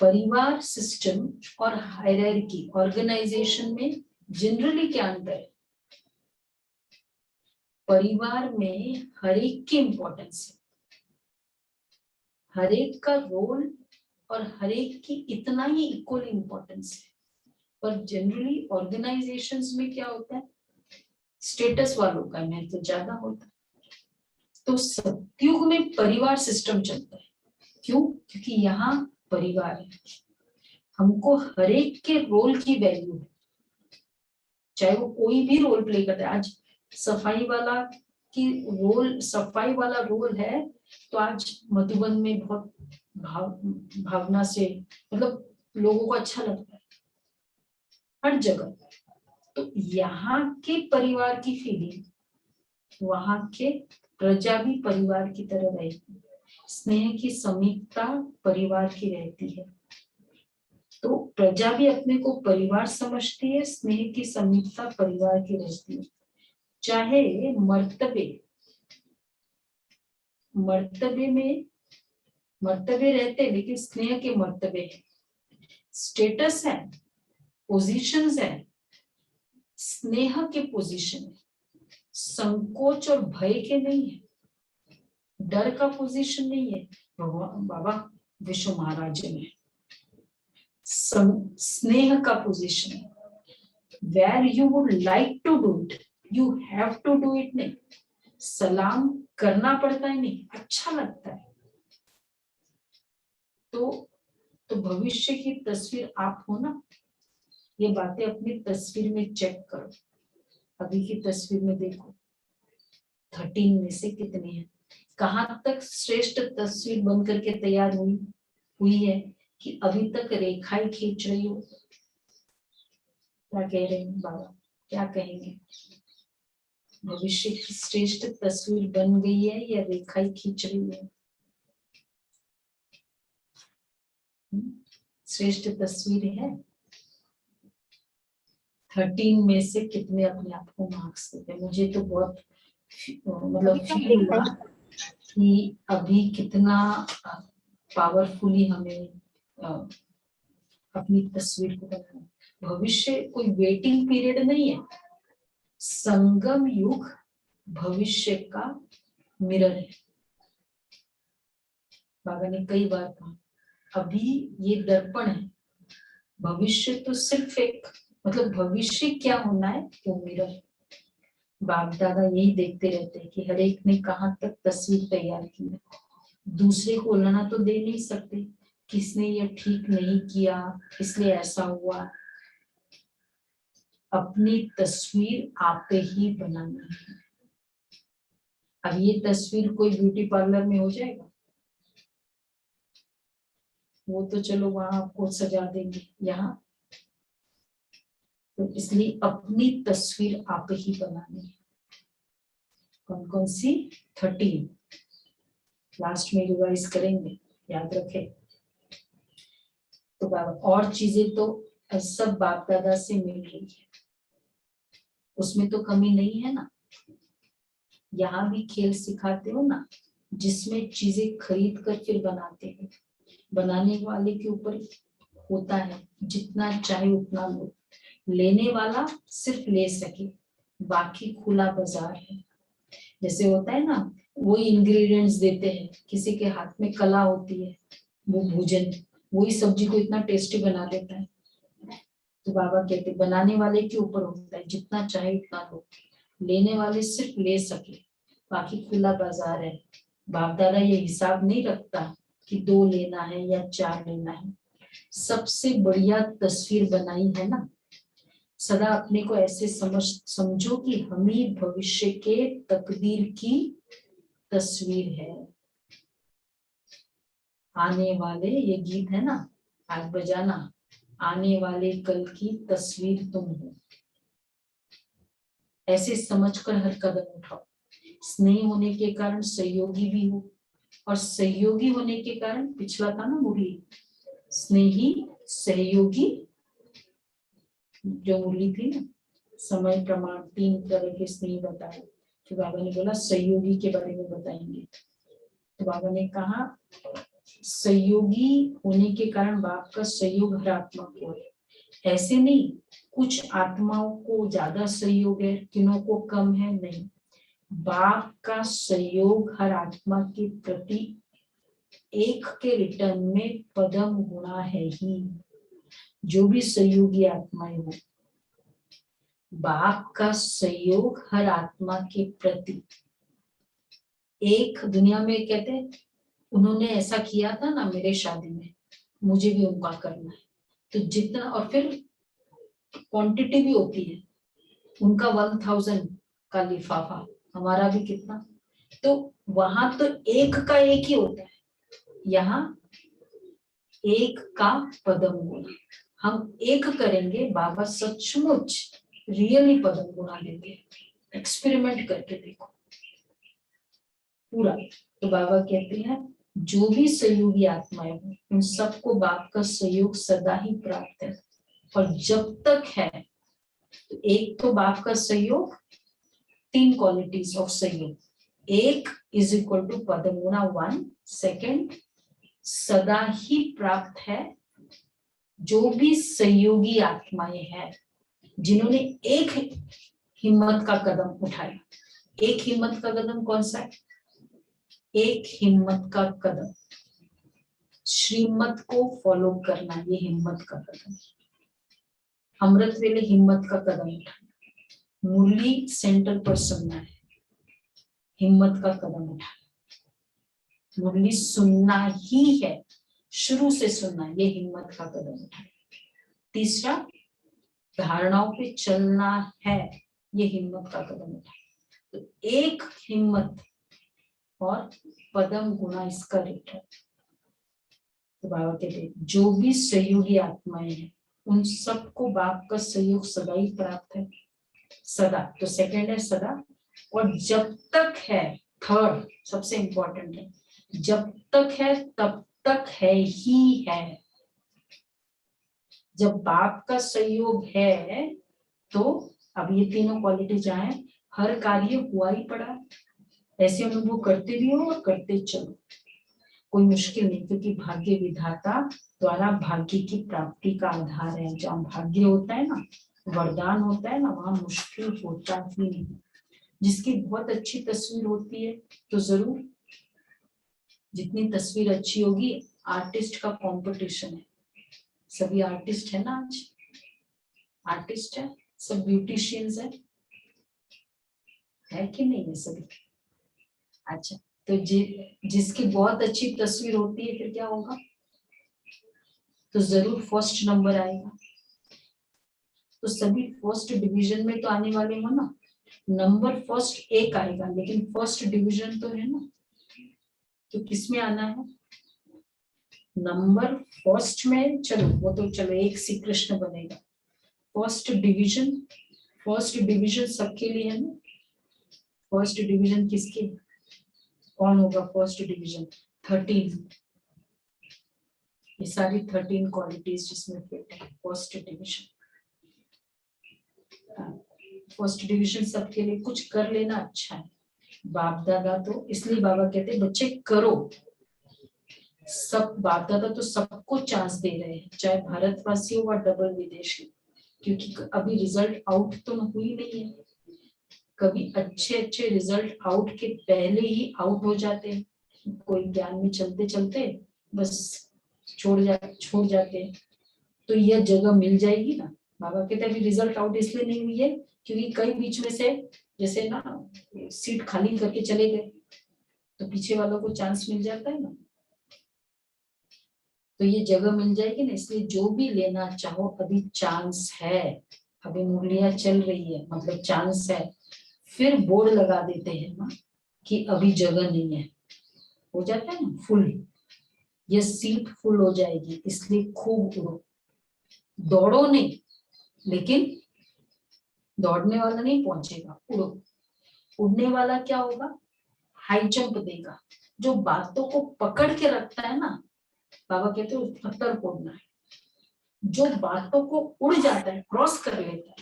परिवार सिस्टम और हायरार्की ऑर्गेनाइजेशन में जनरली क्या अंतर है? परिवार में हर एक की इंपॉर्टेंस है, हर एक का रोल और हर एक की इतना ही इक्वल इंपॉर्टेंस है। पर जनरली ऑर्गेनाइजेशंस में क्या होता है? स्टेटस वालों का महत्व ज्यादा होता है। तो सतयुग में परिवार सिस्टम चलता है। क्यों? क्योंकि यहाँ परिवार है, हमको हर एक के रोल की वैल्यू है, चाहे वो कोई भी रोल प्ले करता है। आज सफाई वाला की रोल, सफाई वाला रोल है, तो आज मधुबन में बहुत भावना से, मतलब लोगों को अच्छा लगता है हर जगह। तो यहाँ के परिवार की फीलिंग, वहां के प्रजा भी परिवार की तरह रहती है, स्नेह की समीपता परिवार की रहती है। तो प्रजा भी अपने को परिवार समझती है, स्नेह की समीपता परिवार की रहती है। चाहे मर्तबे में मर्तबे रहते, लेकिन स्नेह के मर्तबे है, स्टेटस है, पोजीशंस है, स्नेह के पोजीशन है, संकोच और भय के नहीं है, डर का पोजीशन नहीं है। बाबा विश्व महाराजन है, स्नेह का पोजीशन है, where you would like to do it, you have to do it नहीं, सलाम करना पड़ता है नहीं, अच्छा लगता है। तो भविष्य की तस्वीर आप हो ना, ये बातें अपनी तस्वीर में चेक करो। अभी की तस्वीर में देखो 13 में से कितने हैं, कहाँ तक श्रेष्ठ तस्वीर बन करके तैयार हुई है कि अभी तक रेखाएं खींच रही हो। क्या कह रहे हैं बाबा, क्या कहेंगे? भविष्य की श्रेष्ठ तस्वीर बन गई है या रेखा ही खींच रही है? श्रेष्ठ तस्वीर है। 13 में से कितने अपने आप को मार्क्स देते? मुझे तो बहुत मतलब फील हुआ कि अभी कितना पावरफुली हमें अपनी तस्वीर को बनाना। भविष्य कोई वेटिंग पीरियड नहीं है, संगम युग भविष्य का मिरर है। बाबा ने कई बार कहा अभी ये दर्पण है, भविष्य तो सिर्फ एक मतलब भविष्य क्या होना है वो मिरर है। बाप दादा यही देखते रहते हैं कि हर एक ने कहाँ तक तस्वीर तैयार की है। दूसरे को लाना तो दे नहीं सकते, किसने ये ठीक नहीं किया इसलिए ऐसा हुआ। अपनी तस्वीर आप ही बनानी है। अब ये तस्वीर कोई ब्यूटी पार्लर में हो जाएगा? वो तो चलो वहां आपको सजा देंगे, यहाँ तो इसलिए अपनी तस्वीर आप ही बनानी है। कौन कौन सी? 13 लास्ट में रिवाइज करेंगे, याद रखें। तो और चीजें तो सब बाप दादा से मिल रही है, उसमें तो कमी नहीं है ना। यहाँ भी खेल सिखाते हो ना, जिसमें चीजें खरीद कर फिर बनाते हैं, बनाने वाले के ऊपर होता है जितना चाहे उतना लो, लेने वाला सिर्फ ले सके, बाकी खुला बाजार है। जैसे होता है ना, वही इंग्रेडिएंट्स देते हैं, किसी के हाथ में कला होती है, वो भोजन वही सब्जी को इतना टेस्टी बना देता है। तो बाबा कहते बनाने वाले के ऊपर होता है, जितना चाहे उतना लो, लेने वाले सिर्फ ले सके, बाकी खुला बाजार है। बाप दादा ये हिसाब नहीं रखता कि 2 लेना है या 4 लेना है। सबसे बढ़िया तस्वीर बनाई है ना। सदा अपने को ऐसे समझो कि हम ही भविष्य के तकदीर की तस्वीर है। आने वाले, ये गीत है ना, आज बजाना, आने वाले कल की तस्वीर तुम हो। ऐसे समझकर हर कदम उठाओ। स्नेह होने के कारण सहयोगी भी हो, और सहयोगी होने के कारण पिछला था ना मुरली, स्नेही सहयोगी, जो मुरली थी ना, समय प्रमाण 3 तरह के स्नेह बताए। तो बाबा ने बोला सहयोगी के बारे में बताएंगे। तो बाबा ने कहा सहयोगी होने के कारण बाप का सहयोग हर आत्मा को है। ऐसे नहीं कुछ आत्माओं को ज्यादा सहयोग है, किन्हों को कम है, नहीं। बाप का सहयोग हर आत्मा के प्रति एक के रिटर्न में पदम गुणा है ही। जो भी सहयोगी आत्माएं हो, बाप का सहयोग हर आत्मा के प्रति एक। दुनिया में कहते हैं उन्होंने ऐसा किया था ना मेरे शादी में, मुझे भी उनका करना है। तो जितना, और फिर क्वांटिटी भी होती है, उनका 1000 का लिफाफा, हमारा भी कितना। तो वहां तो एक का एक ही होता है, यहाँ एक का पदम गुणा। हम एक करेंगे, बाबा सचमुच रियली पदम गुणा देंगे। एक्सपेरिमेंट करके देखो पूरा। तो बाबा कहते हैं जो भी सहयोगी आत्माएं हो, उन सबको बाप का सहयोग सदा ही प्राप्त है। और जब तक है, तो एक तो बाप का सहयोग, 3 क्वालिटीज ऑफ सहयोग। एक इज इक्वल टू पदम गुणा 1। सेकेंड, सदा ही प्राप्त है जो भी सहयोगी आत्माएं हैं जिन्होंने एक हिम्मत का कदम उठाया। एक हिम्मत का कदम कौन सा है? एक हिम्मत का कदम, श्रीमत को फॉलो करना, ये हिम्मत का कदम। अमृत वेले हिम्मत का कदम उठाना, मुरली सेंटर पर सुनना है, हिम्मत का कदम उठाना। मुरली सुनना ही है, शुरू से सुनना, ये हिम्मत का कदम उठाना। तीसरा, धारणाओं पे चलना है, ये हिम्मत का कदम उठाना। तो एक हिम्मत और पदम गुणा इसका रिटर्न। तो बाबा कहते जो भी सहयोगी आत्माएं हैं उन सबको बाप का सहयोग सदा ही प्राप्त है, सदा। तो सेकंड है सदा, और जब तक है, थर्ड सबसे इंपॉर्टेंट है, जब तक है तब तक है ही है। जब बाप का सहयोग है तो अब ये तीनों क्वालिटी जाए, हर कार्य हुआ ही पड़ा, ऐसे अनुभव करते भी हो और करते चलो, कोई मुश्किल नहीं, क्योंकि भाग्य विधाता द्वारा भाग्य की प्राप्ति का आधार है। जहाँ भाग्य होता है ना, वरदान होता है ना, वहां मुश्किल होता ही नहीं। जिसकी बहुत अच्छी तस्वीर होती है तो जरूर, जितनी तस्वीर अच्छी होगी, आर्टिस्ट का कंपटीशन है, सभी आर्टिस्ट है ना आज, आर्टिस्ट है, सब ब्यूटिशियंस है कि नहीं है सभी। अच्छा, तो जिसकी बहुत अच्छी तस्वीर होती है फिर क्या होगा, तो जरूर फर्स्ट नंबर आएगा। तो सभी फर्स्ट डिवीजन में तो आने वाले हो ना, नंबर फर्स्ट एक आएगा, लेकिन फर्स्ट डिवीजन तो है ना, तो किसमें आना है, नंबर फर्स्ट में। चलो वो तो चलो एक श्री कृष्ण बनेगा, फर्स्ट डिवीजन सबके लिए है ना। फर्स्ट डिवीजन किसके, कौन होगा फर्स्ट डिवीजन, 13, ये सारी 13 क्वालिटीज जिसमें फिट है फर्स्ट डिवीजन। फर्स्ट डिवीजन सबके लिए कुछ कर लेना अच्छा है। बाप दादा तो इसलिए बाबा कहते हैं बच्चे करो, सब बाप दादा तो सबको चांस दे रहे हैं, चाहे भारतवासी हो या डबल विदेशी, क्योंकि अभी रिजल्ट आउट तो हुई नहीं है। कभी अच्छे अच्छे रिजल्ट आउट के पहले ही आउट हो जाते हैं, कोई ज्ञान में चलते चलते बस छोड़ जाते हैं। तो यह जगह मिल जाएगी ना, बाबा कहते अभी रिजल्ट आउट इसलिए नहीं हुई है क्योंकि कई बीच में से जैसे ना सीट खाली करके चले गए, तो पीछे वालों को चांस मिल जाता है ना, तो ये जगह मिल जाएगी ना। इसलिए जो भी लेना चाहो अभी चांस है, अभी मुरलियां चल रही है मतलब चांस है। फिर बोर्ड लगा देते हैं ना कि अभी जगह नहीं है, हो जाता है ना फुल, ये सीट फुल हो जाएगी, इसलिए खूब उड़ो, दौड़ो नहीं, लेकिन दौड़ने वाला नहीं पहुंचेगा, उड़ो। उड़ने वाला क्या होगा, हाई जंप देगा। जो बातों को पकड़ के रखता है ना, बाबा कहते हैं पत्थर फोड़ना है। जो बातों को उड़ जाता है, क्रॉस कर लेता है,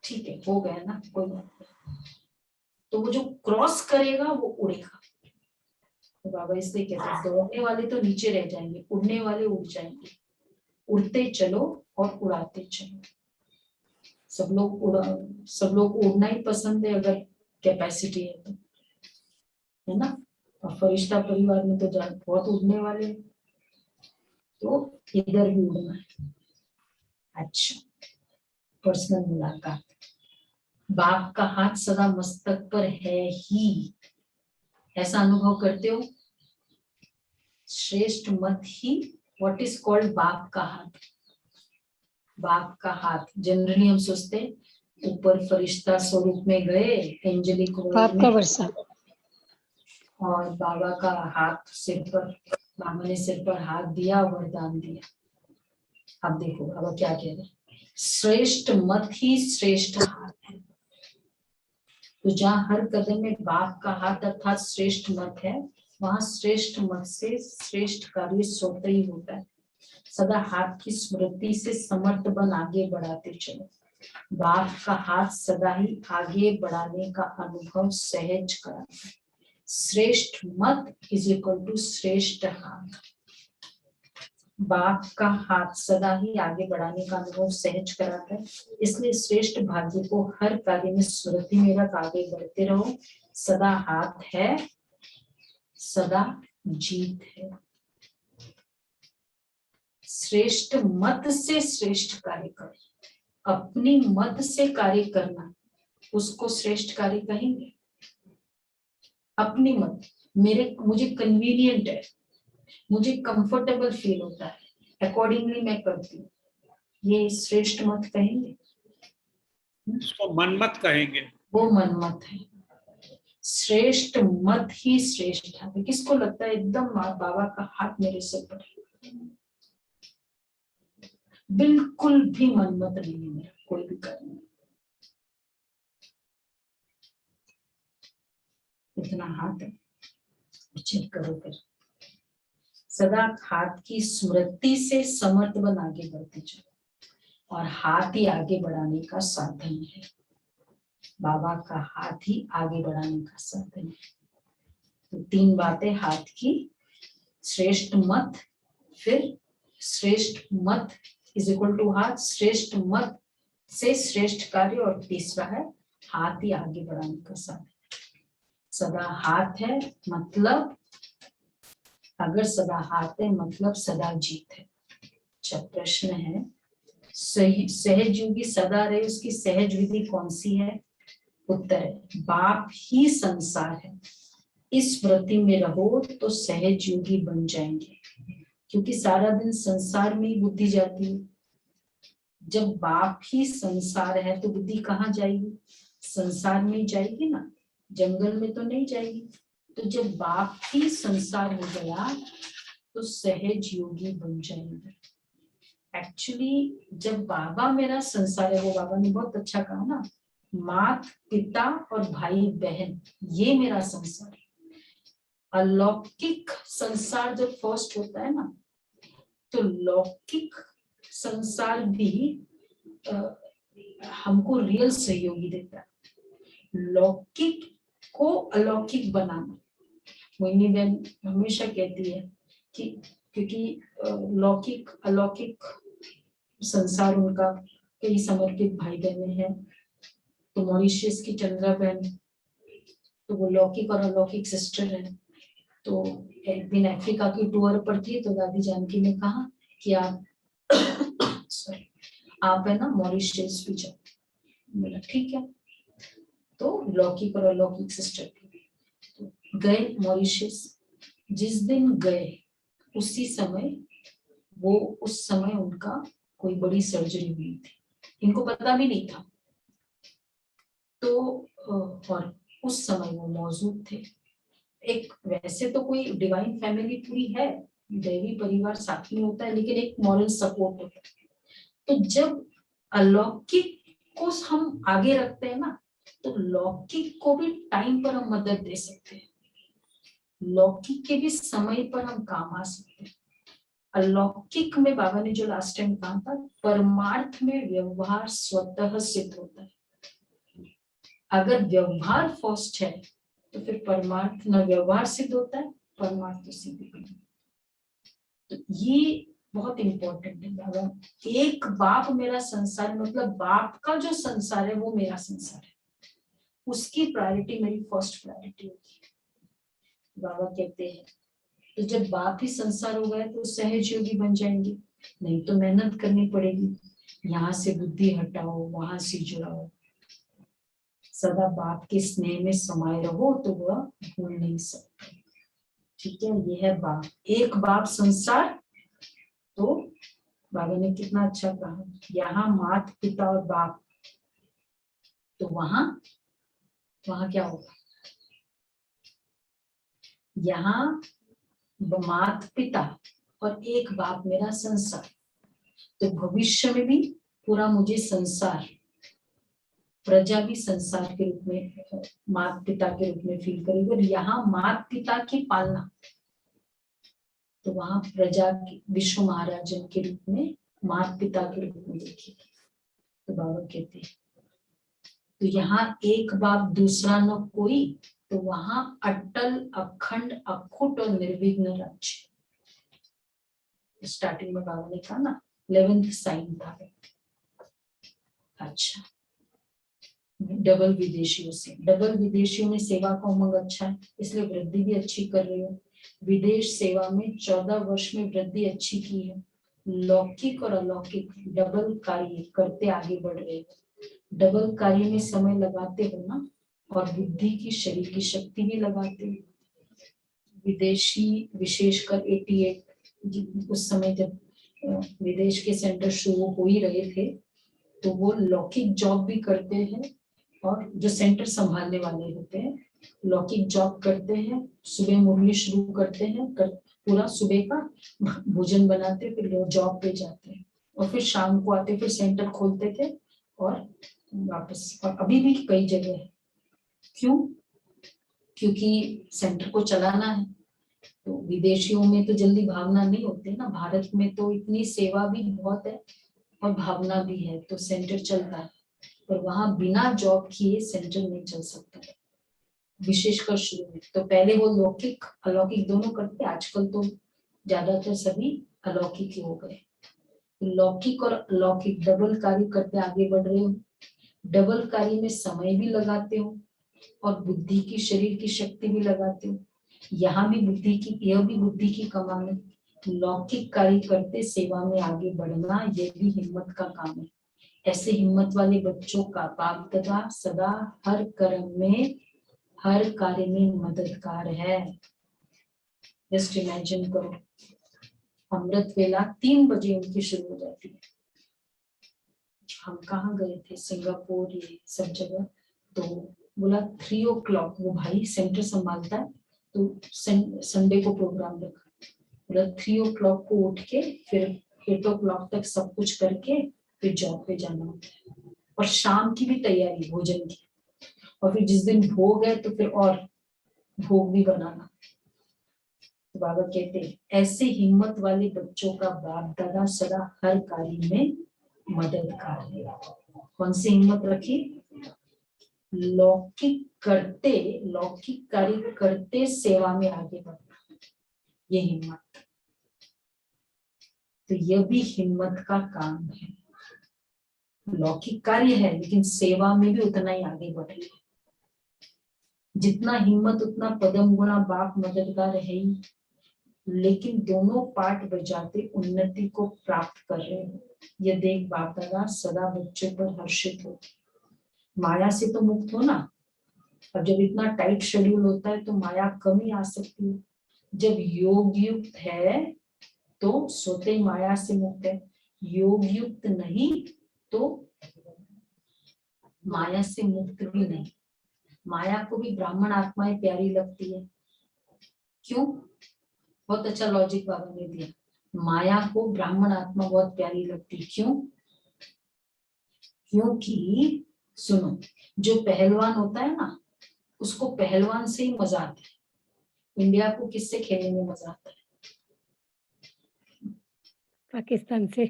ठीक है हो गया ना, कोई बात नहीं, तो वो जो क्रॉस करेगा वो उड़ेगा। तो बाबा इसलिए कहते हैं दौड़ने वाले तो नीचे रह जाएंगे, उड़ने वाले उड़ जाएंगे। उड़ते चलो और उड़ाते चलो। सब लोग उड़ना ही पसंद है अगर कैपेसिटी है तो, है ना। और फरिश्ता परिवार में तो बहुत उड़ने वाले, तो इधर भी उड़ना है। अच्छा, पर्सनल मुलाकात, बाप का हाथ सदा मस्तक पर है ही, ऐसा अनुभव करते हो। श्रेष्ठ मत ही व्हाट इज कॉल्ड बाप का हाथ। बाप का हाथ जनरली हम सोचते ऊपर फरिश्ता स्वरूप में गए, एंजेलिक वर्ल्ड में, वर्षा और बाबा का हाथ सिर पर, बाबा ने सिर पर हाथ दिया, वरदान दिया। अब देखो बाबा क्या कह रहे हैं, श्रेष्ठ मत ही श्रेष्ठ हाथ है। तो जहाँ हर कदम में बाप का हाथ अर्थात श्रेष्ठ मत है, वहां श्रेष्ठ मत से श्रेष्ठ कार्य स्वतः ही होता है। सदा हाथ की स्मृति से समर्थ बन आगे बढ़ाते चलो। बाप का हाथ सदा ही आगे बढ़ाने का अनुभव सहज कराता है। श्रेष्ठ मत इज इक्वल टू श्रेष्ठ हाथ। बाप का हाथ सदा ही आगे बढ़ाने का अनुभव सहज कराता है, इसलिए श्रेष्ठ भाग्य को हर कार्य में स्मृति में रख आगे बढ़ते रहो। सदा हाथ है, सदा जीत है। श्रेष्ठ मत से श्रेष्ठ कार्य करो, अपनी मत से कार्य करना उसको श्रेष्ठ कार्य कहेंगे। अपनी मत, मुझे कन्वीनियंट है, मुझे कंफर्टेबल फील होता है, अकॉर्डिंगली मैं करती हूँ, ये श्रेष्ठ मत कहेंगे। इसको मनमत कहेंगे। वो मनमत है। श्रेष्ठ मत ही श्रेष्ठ है। किसको लगता है एकदम बाबा का हाथ मेरे सिर पर, बिल्कुल भी मनमत नहीं है मेरा कोई भी कर्म। इतना हाथ है, चेक करो फिर। सदा हाथ की स्मृति से समर्थ बन आगे बढ़ते चलो, और हाथ ही आगे बढ़ाने का साधन है। बाबा का हाथ ही आगे बढ़ाने का साधन है। तो 3 बातें, हाथ की, श्रेष्ठ मत, फिर श्रेष्ठ मत इज इक्वल टू हाथ, श्रेष्ठ मत से श्रेष्ठ कार्य, और तीसरा है हाथ ही आगे बढ़ाने का साधन। सदा हाथ है मतलब, अगर सदा हाथ है मतलब सदा जीत है। अच्छा, प्रश्न है, सहज योगी सदा रहे, उसकी सहज विधि कौन सी है? उत्तर है बाप ही संसार है। इस वृत्ति में रहो तो सहज योगी बन जाएंगे, क्योंकि सारा दिन संसार में ही बुद्धि जाती है। जब बाप ही संसार है तो बुद्धि कहाँ जाएगी? संसार में ही जाएगी ना, जंगल में तो नहीं जाएगी। तो जब बाप ही संसार हो गया तो सहज योगी बन जाएंगे। एक्चुअली जब बाबा मेरा संसार है, वो बाबा ने बहुत अच्छा कहा ना, मात पिता और भाई बहन ये मेरा संसार है। अलौकिक संसार जब फर्स्ट होता है ना, तो लौकिक संसार भी हमको रियल सहयोगी देता है। लौकिक को अलौकिक बनाना, मोहिनी बहन हमेशा कहती है कि क्योंकि लौकिक अलौकिक संसार उनका कई समर्पित भाई बहने हैं। तो मॉरिशस की चंद्रा बहन, तो वो लौकिक और अलौकिक सिस्टर है। तो एक दिन अफ्रीका की टूर पर थी, तो दादी जानकी ने कहा कि आप सॉरी आप है ना मॉरिशस भी जाओ। बोला ठीक है। तो लौकिक और अलौकिक सिस्टर थी, तो गए मॉरिशस। जिस दिन गए उसी समय वो, उस समय उनका कोई बड़ी सर्जरी हुई थी, इनको पता भी नहीं था। तो और उस समय वो मौजूद थे। एक वैसे तो कोई डिवाइन फैमिली पूरी है, देवी परिवार साथ में होता है, लेकिन एक मॉरल सपोर्ट होता है। तो जब अलौकिक को हम आगे रखते हैं ना, तो लौकिक को भी टाइम पर हम मदद दे सकते हैं, लौकिक के भी समय पर हम काम आ सकते हैं। अलौकिक में बाबा ने जो लास्ट टाइम कहा था, परमार्थ में व्यवहार स्वतः सिद्ध होता है। अगर व्यवहार फर्स्ट है तो फिर परमार्थ न व्यवहार सिद्ध होता है, परमार्थ सिद्ध होता है। तो ये बहुत इंपॉर्टेंट है। बाबा एक बाप मेरा संसार, मतलब बाप का जो संसार है वो मेरा संसार है, उसकी प्रायोरिटी मेरी फर्स्ट प्रायोरिटी होगी। बाबा कहते हैं तो जब बाप ही संसार हो गया तो सहज योगी बन जाएंगे। नहीं तो मेहनत करनी पड़ेगी, यहाँ से बुद्धि हटाओ, वहां से जुड़ाओ। सदा बाप के स्नेह में समाये रहो तो वह भूल नहीं सकते। ठीक है, ये है बाप, एक बाप संसार। तो बाबा ने कितना अच्छा कहा, यहाँ माता पिता और बाप, तो वहां क्या होगा? यहाँ माता पिता और एक बाप मेरा संसार। तो भविष्य में भी पूरा मुझे संसार, प्रजा भी संसार के रूप में, माता पिता के रूप में फील करेगी। और यहाँ माता पिता की पालना, तो वहां प्रजा विश्व महाराजन के रूप में, माता पिता के रूप में देखिए। तो बाबा कहते हैं तो यहाँ एक बाप दूसरा न कोई, तो वहां अटल अखंड अखुट और निर्विघ्न राज्य। स्टार्टिंग में बाबा ने कहा ना 11th साइन था। अच्छा, डबल विदेशियों से, डबल विदेशियों में सेवा का उमंग अच्छा है, इसलिए वृद्धि भी अच्छी कर रही हो। विदेश सेवा में 14 वर्ष में वृद्धि अच्छी की है। लौकिक और अलौकिक डबल कार्य करते आगे बढ़ रहे हो। डबल कार्य में समय लगाते हो ना, और बुद्धि की, शरीर की शक्ति भी लगाते हो। विदेशी विशेषकर 88 उस समय जब विदेश के सेंटर शुरू हो ही रहे थे, तो वो लौकिक जॉब भी करते हैं, और जो सेंटर संभालने वाले होते हैं लौकिक जॉब करते हैं। सुबह मुरली शुरू करते हैं, पूरा सुबह का भोजन बनाते, फिर वो जॉब पे जाते हैं, और फिर शाम को आते, फिर सेंटर खोलते थे और वापस। और अभी भी कई जगह है। क्यों? क्योंकि सेंटर को चलाना है। तो विदेशियों में तो जल्दी भावना नहीं होती ना, भारत में तो इतनी सेवा भी बहुत है और भावना भी है, तो सेंटर चलता है। पर वहां बिना जॉब किए सेंटर नहीं चल सकता, विशेषकर शुरू में। तो पहले वो लौकिक अलौकिक दोनों करते, आजकल तो ज्यादातर सभी अलौकिक ही हो गए। लौकिक और अलौकिक डबल कार्य करते आगे बढ़ रहे हो। डबल कार्य में समय भी लगाते हो और बुद्धि की, शरीर की शक्ति भी लगाते हो। यहाँ भी बुद्धि की, यह भी बुद्धि की कमान है। लौकिक कार्य करते सेवा में आगे बढ़ना, यह भी हिम्मत का काम है। ऐसे हिम्मत वाले बच्चों का बाप दादा सदा हर कर्म में, हर कार्य में मददगार है। जस्ट इमेजिन करो, अमृत वेला 3 बजे उनकी शुरू हो जाती है। हम कहाँ गए थे, सिंगापुर, ये सब जगह। तो बोला 3 o'clock, वो भाई सेंटर संभालता है, तो संडे को प्रोग्राम रखा। बोला 3 o'clock को उठ के फिर 8 o'clock तक सब कुछ करके फिर जॉब पे जाना होता है, और शाम की भी तैयारी भोजन की, और फिर जिस दिन भोग है तो फिर और भोग भी बनाना। तो बाबा कहते हैं ऐसे हिम्मत वाले बच्चों का बाप दादा सदा हर कार्य में मददगार है। कौन सी हिम्मत रखी? लौकिक कार्य करते सेवा में आगे बढ़ना, ये हिम्मत। तो यह भी हिम्मत का काम है। लौकिक कार्य है लेकिन सेवा में भी उतना ही आगे बढ़ रही है। जितना हिम्मत उतना पदम गुणा बाप मददगार है ही, लेकिन दोनों पार्ट बजाते उन्नति को प्राप्त कर रहे हैं। यह देख बाप दादा सदा बच्चों पर हर्षित हो। माया से तो मुक्त हो ना। अब जब इतना टाइट शेड्यूल होता है तो माया कम ही आ सकती है। जब योग युक्त है तो सोते ही माया से मुक्त है, योग युक्त नहीं तो माया से मुक्त भी नहीं। माया को भी ब्राह्मण आत्माएं प्यारी लगती है। क्यों? बहुत अच्छा लॉजिक बाबा ने दिया। माया को ब्राह्मण आत्मा बहुत प्यारी लगती है। क्यों? क्योंकि सुनो, जो पहलवान होता है ना, उसको पहलवान से ही मजा आता है। इंडिया को किससे खेलने में मजा आता है? पाकिस्तान से।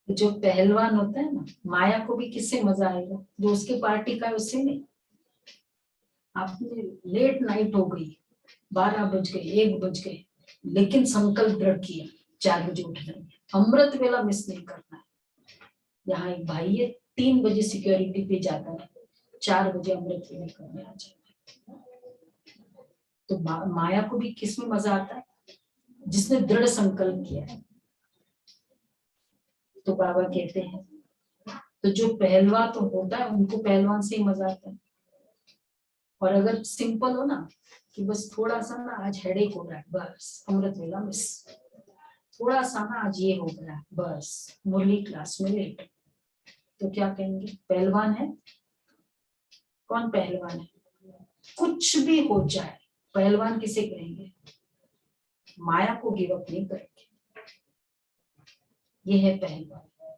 जो पहलवान होता है ना, माया को भी किससे मजा आएगा? जो उसके पार्टी का है उससे नहीं। आपने लेट नाइट हो गई, 12 बज गए, 1 बज गए, लेकिन संकल्प दृढ़ किया 4 बजे उठना है, अमृत वेला मिस नहीं करना है। यहाँ एक भाई है 3 बजे सिक्योरिटी पे जाता है, 4 बजे अमृत वेला करने आ जाता है। तो माया को भी किसमें मजा आता है? जिसने दृढ़ संकल्प किया है। तो बाबा कहते हैं तो जो पहलवान तो होता है उनको पहलवान से ही मजा आता है। और अगर सिंपल हो ना कि बस थोड़ा सा ना आज हेडेक हो रहा है, बस अमृत वेला मिस, थोड़ा सा ना आज ये हो गया है, बस मुरली क्लास में लेट, तो क्या कहेंगे? पहलवान है। कौन पहलवान है? कुछ भी हो जाए पहलवान किसे कहेंगे? माया को गिव अप नहीं करेंगे। ये है पहलवान।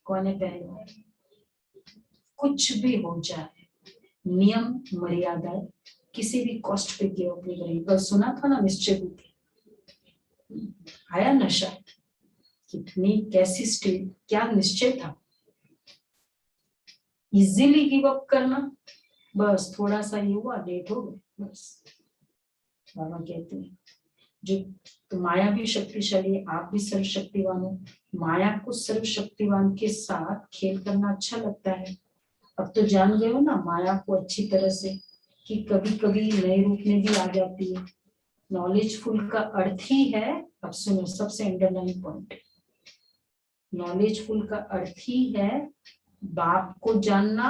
कौन है पहलवान? कुछ भी हो जाए, नियम मर्यादा किसी भी कॉस्ट पे गिव अप नहीं करेंगे। कल सुना था ना निश्चय बुद्धि, आया नशा, कितनी कैसी स्टेट, क्या निश्चय था। इजीली गिव अप करना, बस थोड़ा सा ये हुआ, लेट हो गए, बस। बाबा कहते हैं जो तो माया भी शक्तिशाली है, आप भी सर्वशक्तिवान हो। माया को सर्वशक्तिवान के साथ खेल करना अच्छा लगता है। अब तो जान गए हो ना माया को अच्छी तरह से, कि कभी कभी नए रूप में भी आ जाती है। नॉलेजफुल का अर्थ ही है, अब सुनो सबसे अंडरलाइन पॉइंट, नॉलेजफुल का अर्थ ही है बाप को जानना,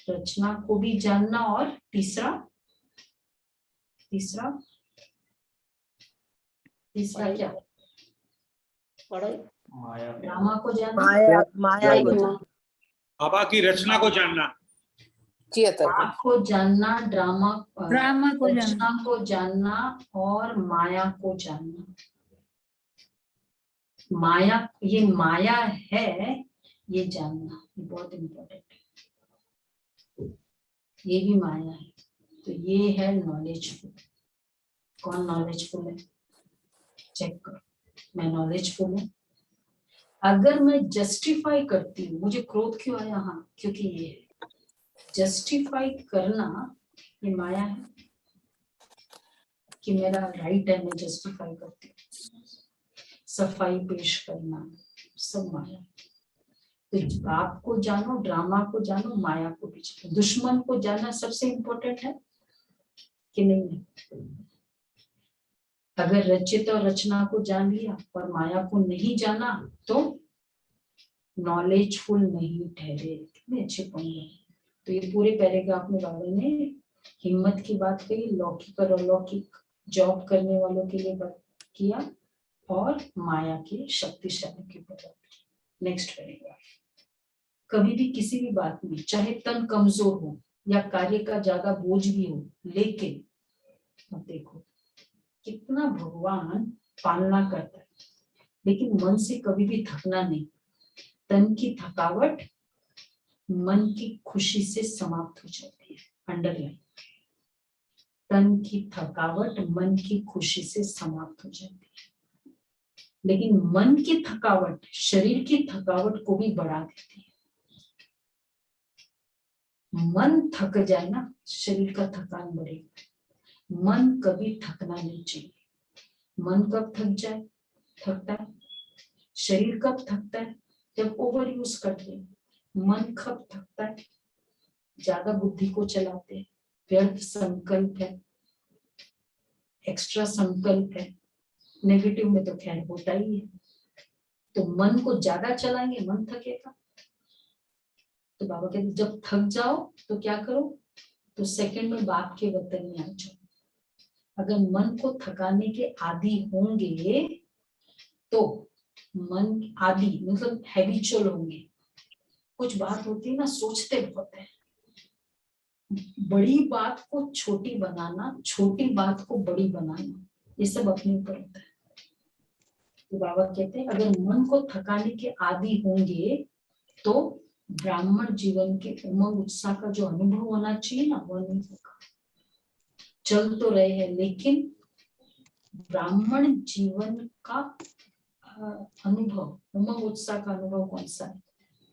रचना को भी जानना, और तीसरा क्या? रामा को जानना, माया को बाबा की रचना को जानना, बाप को जानना, ड्रामा को रचना को जानना और माया को जानना। माया, ये माया है ये जानना, ये बहुत इम्पोर्टेंट है। ये भी माया है। तो ये है नॉलेजफुल। कौन नॉलेजफुल है? चेक करो, मैं नॉलेजफुल हूँ। अगर मैं जस्टिफाई करती हूँ, मुझे क्रोध क्यों आया? हाँ, क्योंकि ये जस्टिफाई करना ये माया है कि मेरा राइट है, मैं जस्टिफाई करती हूँ। सफाई पेश करना सब माया। तो बाप को जानो, ड्रामा को जानो, माया को भी जानो। दुश्मन को जानना सबसे इंपॉर्टेंट है कि नहीं है? अगर रचित और रचना को जान लिया और माया को नहीं जाना तो नॉलेजफुल नहीं ठहरे। कितने अच्छे पॉइंट है। तो ये पूरे पैराग्राफ में बाबा ने हिम्मत की बात कही, लौकिक और अलौकिक जॉब करने वालों के लिए बात किया और माया के शक्तिशाली के ऊपर। Next paragraph. कभी भी किसी भी बात में चाहे तन कमजोर हो या कार्य का ज्यादा बोझ भी हो, लेकिन अब देखो कितना भगवान पालना करता है, लेकिन मन से कभी भी थकना नहीं। तन की थकावट मन की खुशी से समाप्त हो जाती है। अंडरलाइन, तन की थकावट मन की खुशी से समाप्त हो जाती है, लेकिन मन की थकावट शरीर की थकावट को भी बढ़ा देती है। मन थक जाए ना, शरीर का थकान बढ़ेगा। मन कभी थकना नहीं चाहिए। मन कब थक जाए? थकता है शरीर कब थकता है? जब ओवर यूज करते हैं। मन कब थकता है? ज्यादा बुद्धि को चलाते हैं, व्यर्थ संकल्प है, एक्स्ट्रा संकल्प है। नेगेटिव में तो खैर होता ही है। तो मन को ज्यादा चलाएंगे, मन थकेगा। तो बाबा कहते जब थक जाओ तो क्या करो? तो सेकंड में बाप के वतन में आ जाओ। अगर मन को थकाने के आदी होंगे तो मन आदि मतलब हैबिचुअल होंगे। कुछ बात होती है ना, सोचते बहुत है। बड़ी बात को छोटी बनाना, छोटी बात को बड़ी बनाना, ये सब अपने ऊपर होता है। तो बाबा कहते हैं अगर मन को थकाने के आदी होंगे तो ब्राह्मण जीवन के उमंग उत्साह का जो अनुभव होना चाहिए ना, वो नहीं होगा। चल तो रहे हैं, लेकिन ब्राह्मण जीवन का अनुभव, उमंग उत्साह का अनुभव कौन सा है?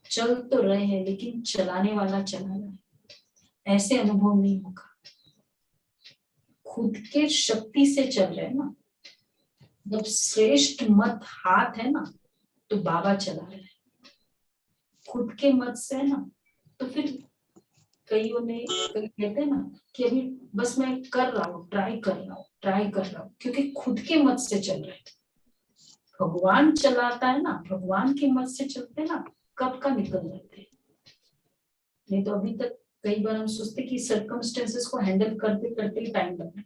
चल तो रहे हैं लेकिन चलाने वाला चला रहा है, ऐसे अनुभव नहीं होगा। खुद के शक्ति से चल रहे हैं ना, जब श्रेष्ठ मत हाथ है ना तो बाबा चला रहे हैं। खुद के मत से है ना, तो फिर कई कहते हैं ना कि अभी बस मैं कर रहा हूँ, ट्राई कर रहा हूँ, क्योंकि खुद के मत से चल रहे हैं। भगवान चलाता है ना, भगवान के मत से चलते हैं ना, कब का निकल जाते हैं। नहीं तो अभी तक कई बार हम सोचते कि सर्कमस्टेंसेस को हैंडल करते करते ही टाइम लगता है।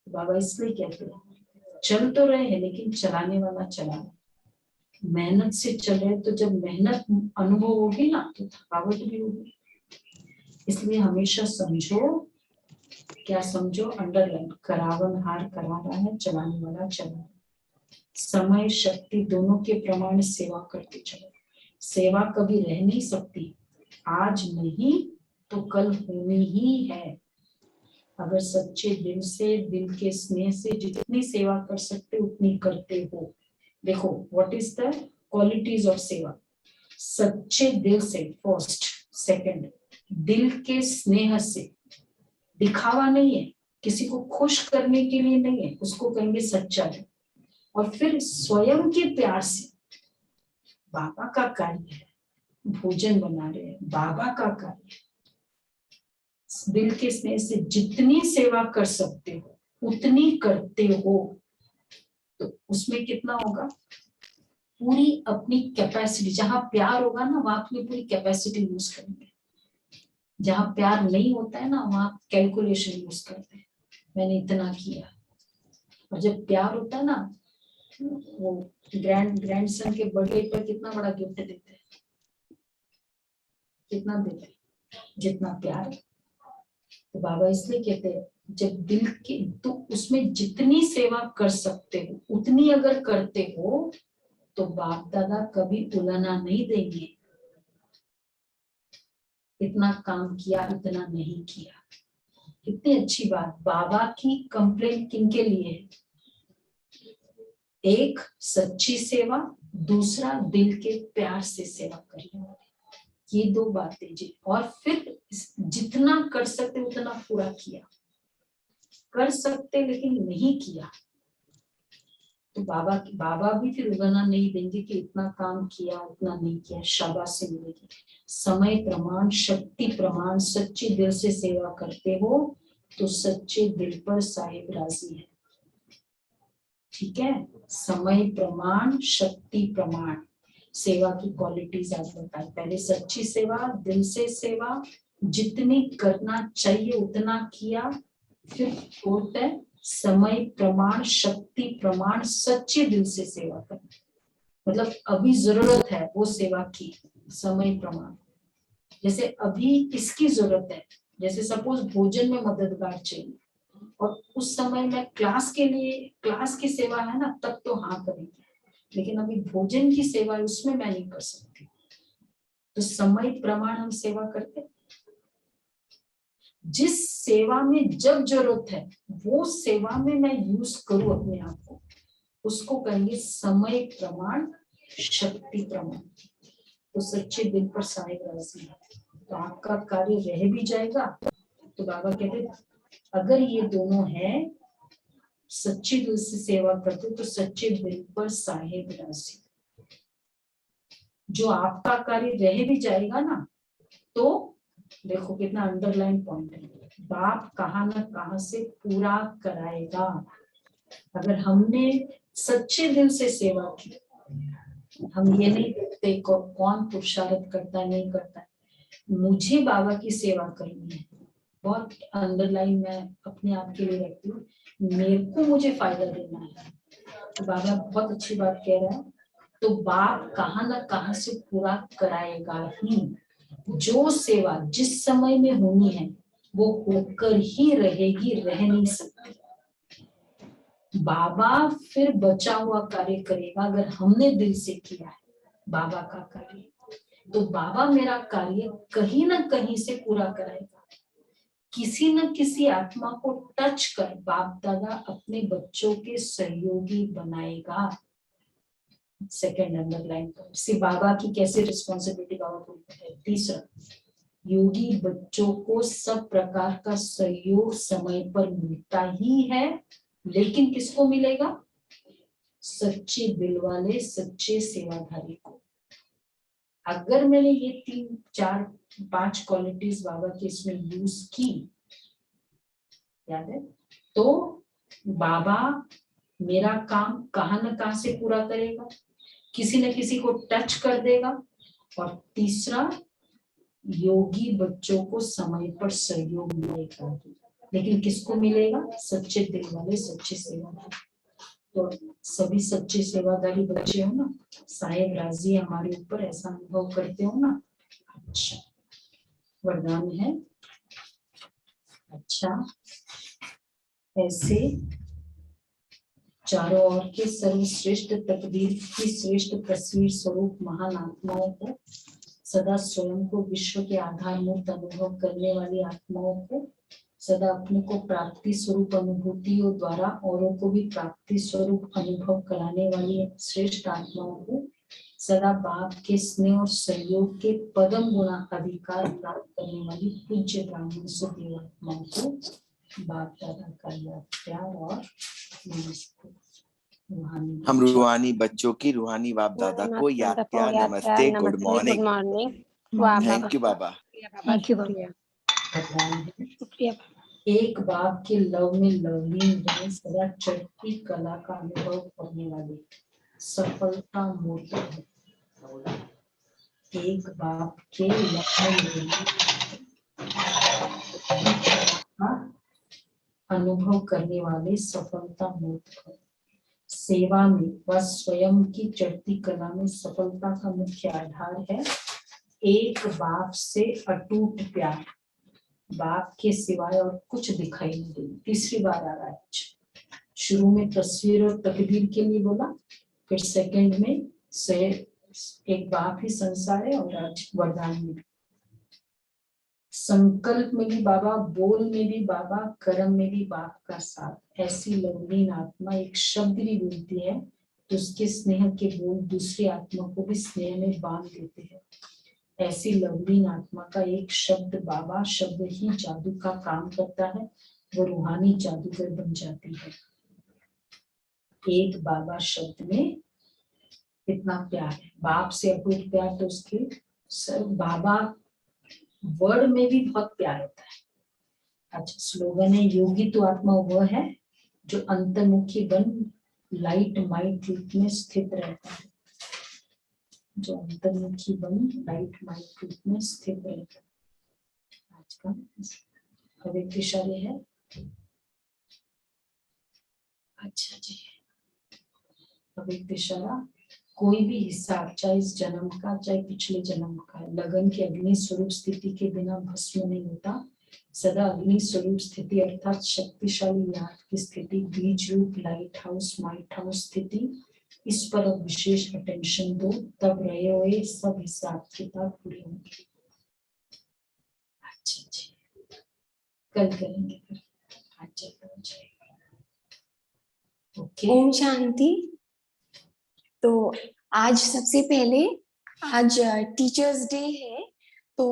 बाबा इसलिए कहते हैं चल तो रहे हैं लेकिन चलाने वाला चला रहे। मेहनत से चले तो जब मेहनत अनुभव होगी ना तो थकावट भी होगी। इसलिए हमेशा समझो, क्या समझो? अंडरलाइन, करावन हार करा रहा है, चलाने वाला चला रहा है। समय शक्ति दोनों के प्रमाण सेवा करते चलो। सेवा कभी रह नहीं सकती, आज नहीं तो कल होनी ही है। अगर सच्चे दिल से, दिल के स्नेह से जितनी सेवा कर सकते उतनी करते हो। देखो what is the qualities of सेवा? सच्चे दिल से फर्स्ट, सेकंड दिल के स्नेह से, दिखावा नहीं है, किसी को खुश करने के लिए नहीं है, उसको कहेंगे सच्चा दिल। और फिर स्वयं के प्यार से, बाबा का कार्य है, भोजन बना रहे हैं, बाबा का कार्य है। दिल के स्नेह से जितनी सेवा कर सकते हो उतनी करते हो, तो उसमें कितना होगा? पूरी अपनी कैपेसिटी। जहां प्यार होगा ना वहां अपनी पूरी कैपेसिटी यूज करेंगे। जहां प्यार नहीं होता है ना वहां कैलकुलेशन यूज करते हैं, मैंने इतना किया। और जब प्यार होता है ना, वो ग्रैंडसन के बर्थडे पर कितना बड़ा गिफ्ट देते हैं, कितना देते हैं? जितना प्यार। तो बाबा इसलिए कहते हैं जब दिल के, तो उसमें जितनी सेवा कर सकते हो उतनी अगर करते हो तो बाप दादा कभी उलाना नहीं देंगे, इतना काम किया, इतना नहीं किया। कितनी अच्छी बात। बाबा की कंप्लेंट किनके लिए है? एक सच्ची सेवा, दूसरा दिल के प्यार से सेवा करने वाले, ये दो बातें जी। और फिर जितना कर सकते उतना पूरा किया, कर सकते लेकिन नहीं किया तो बाबा भी फिर उगना नहीं देंगे कि इतना काम किया उतना नहीं किया, शाबाशी मिलेगी। समय प्रमाण, शक्ति प्रमाण, सच्चे दिल से सेवा करते हो तो सच्चे दिल पर साहिब राजी है। ठीक है, समय प्रमाण, शक्ति प्रमाण, सेवा की क्वालिटीज आज बताए। पहले सच्ची सेवा, दिल से सेवा, जितनी करना चाहिए उतना किया। फिर फोर्थ है समय प्रमाण, शक्ति प्रमाण, सच्चे दिल से सेवा करना, मतलब अभी जरूरत है वो सेवा की। समय प्रमाण, जैसे अभी किसकी जरूरत है, जैसे सपोज भोजन में मददगार चाहिए और उस समय में क्लास के लिए, क्लास की सेवा है ना, तब तो हाँ करेंगे, लेकिन अभी भोजन की सेवा है उसमें मैं नहीं कर सकती, तो समय प्रमाण हम सेवा करते। जिस सेवा में जब जरूरत है वो सेवा में मैं यूज करूं अपने आप को, उसको कहेंगे समय प्रमाण, शक्ति प्रमाण। तो सच्चे दिल पर साहिब राजी है तो आपका कार्य रह भी जाएगा। तो बाबा कहते अगर ये दोनों है, सच्चे दिल से सेवा करते तो सच्चे दिल पर साहिब राजी। जो आपका कार्य रह भी जाएगा ना, तो देखो कितना अंडरलाइन पॉइंट है, बाप कहाँ न कहाँ से पूरा कराएगा। अगर हमने सच्चे दिल से सेवा की, हम ये नहीं देखते कौन पुरुषार्थ करता है नहीं करता है, मुझे बाबा की सेवा करनी है, बहुत अंडरलाइन मैं अपने आप के लिए रखती हूँ, मेरे को मुझे फायदा देना है। तो बाबा बहुत अच्छी बात कह रहा है, तो बाप कहाँ न कहाँ से पूरा कराएगा ही। जो सेवा जिस समय में होनी है वो होकर ही रहेगी, रह नहीं सकती। बाबा फिर बचा हुआ कार्य करेगा अगर हमने दिल से किया है बाबा का कार्य, तो बाबा मेरा कार्य कहीं ना कहीं से पूरा कराएगा। किसी न किसी आत्मा को टच कर बाप दादा अपने बच्चों के सहयोगी बनाएगा। सेकेंड अंडरलाइन पर सिर्फ बाबा की कैसे रिस्पॉन्सिबिलिटी बाबा को है। तीसरा, योगी बच्चों को सब प्रकार का सहयोग समय पर मिलता ही है, लेकिन किसको मिलेगा? सच्चे दिल वाले, सच्चे सेवाधारी को। अगर मैंने ये 3, 4, 5 क्वालिटीज बाबा के इसमें यूज की, याद है, तो बाबा मेरा काम कहाँ न कहाँ से पूरा करेगा, किसी न किसी को टच कर देगा। और तीसरा, योगी बच्चों को समय पर सहयोग मिलेगा, लेकिन किसको मिलेगा? सच्चे दिल वाले, सच्चे सेवादारी। तो सभी सच्चे सेवादारी बच्चे हो ना, साहिब राजी हमारे ऊपर, ऐसा अनुभव करते हो ना। अच्छा, वरदान है। अच्छा, ऐसे चारों ओर के सर्वश्रेष्ठ तकदीर की श्रेष्ठ तस्वीर स्वरूप महान आत्माओं को, सदा स्वयं को विश्व के आधारभूत अनुभव करने वाली आत्माओं को, सदा अपने को प्राप्ति स्वरूप अनुभूतियों द्वारा औरों को भी प्राप्ति स्वरूप अनुभव कराने वाली श्रेष्ठ आत्माओं को, सदा बाप के स्नेह और सहयोग के पदम गुणा अधिकार प्राप्त करने वाली पूज्य ब्राह्मण सुदेव आत्माओं को बाप दादा का याद, प्यार और नमस्ते। हम रूहानी बच्चों की रूहानी बाप दादा को याद प्यार नमस्ते, गुड मॉर्निंग। थैंक यू बाबा। थैंक यू बाबा। एक बाप के लव में लवलीन रहे, सदा चढ़ती कला का अनुभव करने वाले सफलता मूर्त है। एक बाप के लव में अनुभव करने वाले सफलता मूर्त है। सेवा में व स्वयं की चढ़ती कला में सफलता का मुख्य आधार है एक बाप से अटूट प्यार, बाप के सिवाय और कुछ दिखाई नहीं देती। तीसरी बार आ रहा है, शुरू में तस्वीर और तकदीर के लिए बोला, फिर सेकंड में से एक बाप ही संसार है, और आज वरदान में संकल्प में भी बाबा, बोल में भी बाबा, कर्म में भी बाप का साथ। ऐसी लवलीन आत्मा एक शब्द भी बोलती है तो उसके स्नेह के बोल दूसरी आत्मा को भी स्नेह में बांध देते हैं। ऐसी लवलीन आत्मा का एक शब्द बाबा शब्द ही जादू का काम करता है, वो रूहानी जादूगर बन जाती है। एक बाबा शब्द में इतना प्यार है, बाप से अटूट प्यार तो उसके सर बाबा वर्ड में भी बहुत प्यार होता है। अच्छा स्लोगन है, योगी तो आत्मा वह है जो अंतर्मुखी बन लाइट माइट रूप में स्थित रहता है, जो अंतर्मुखी बन लाइट माइट रूप में स्थित रहता है। आज का अव्यक्तिशाली है। अच्छा जी, अव्यक्तिशाला कोई भी हिस्सा चाहे इस जन्म का चाहे पिछले जन्म का लगन की अग्नि स्वरूप स्थिति के बिना भस्म नहीं होता। सदा अग्नि स्वरूप स्थिति अर्थात शक्तिशाली याद की स्थिति, बीज रूप लाइट हाउस माइट हाउस स्थिति, इस पर अब विशेष अटेंशन दो, तब रहे हुए सब हिसाब किताब पूरे होंगे। अच्छा जी, कल करेंगे फिर। अच्छा ओके। ओम शांति। तो आज सबसे पहले आज टीचर्स डे है, तो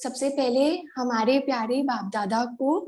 सबसे पहले हमारे प्यारे बाप दादा को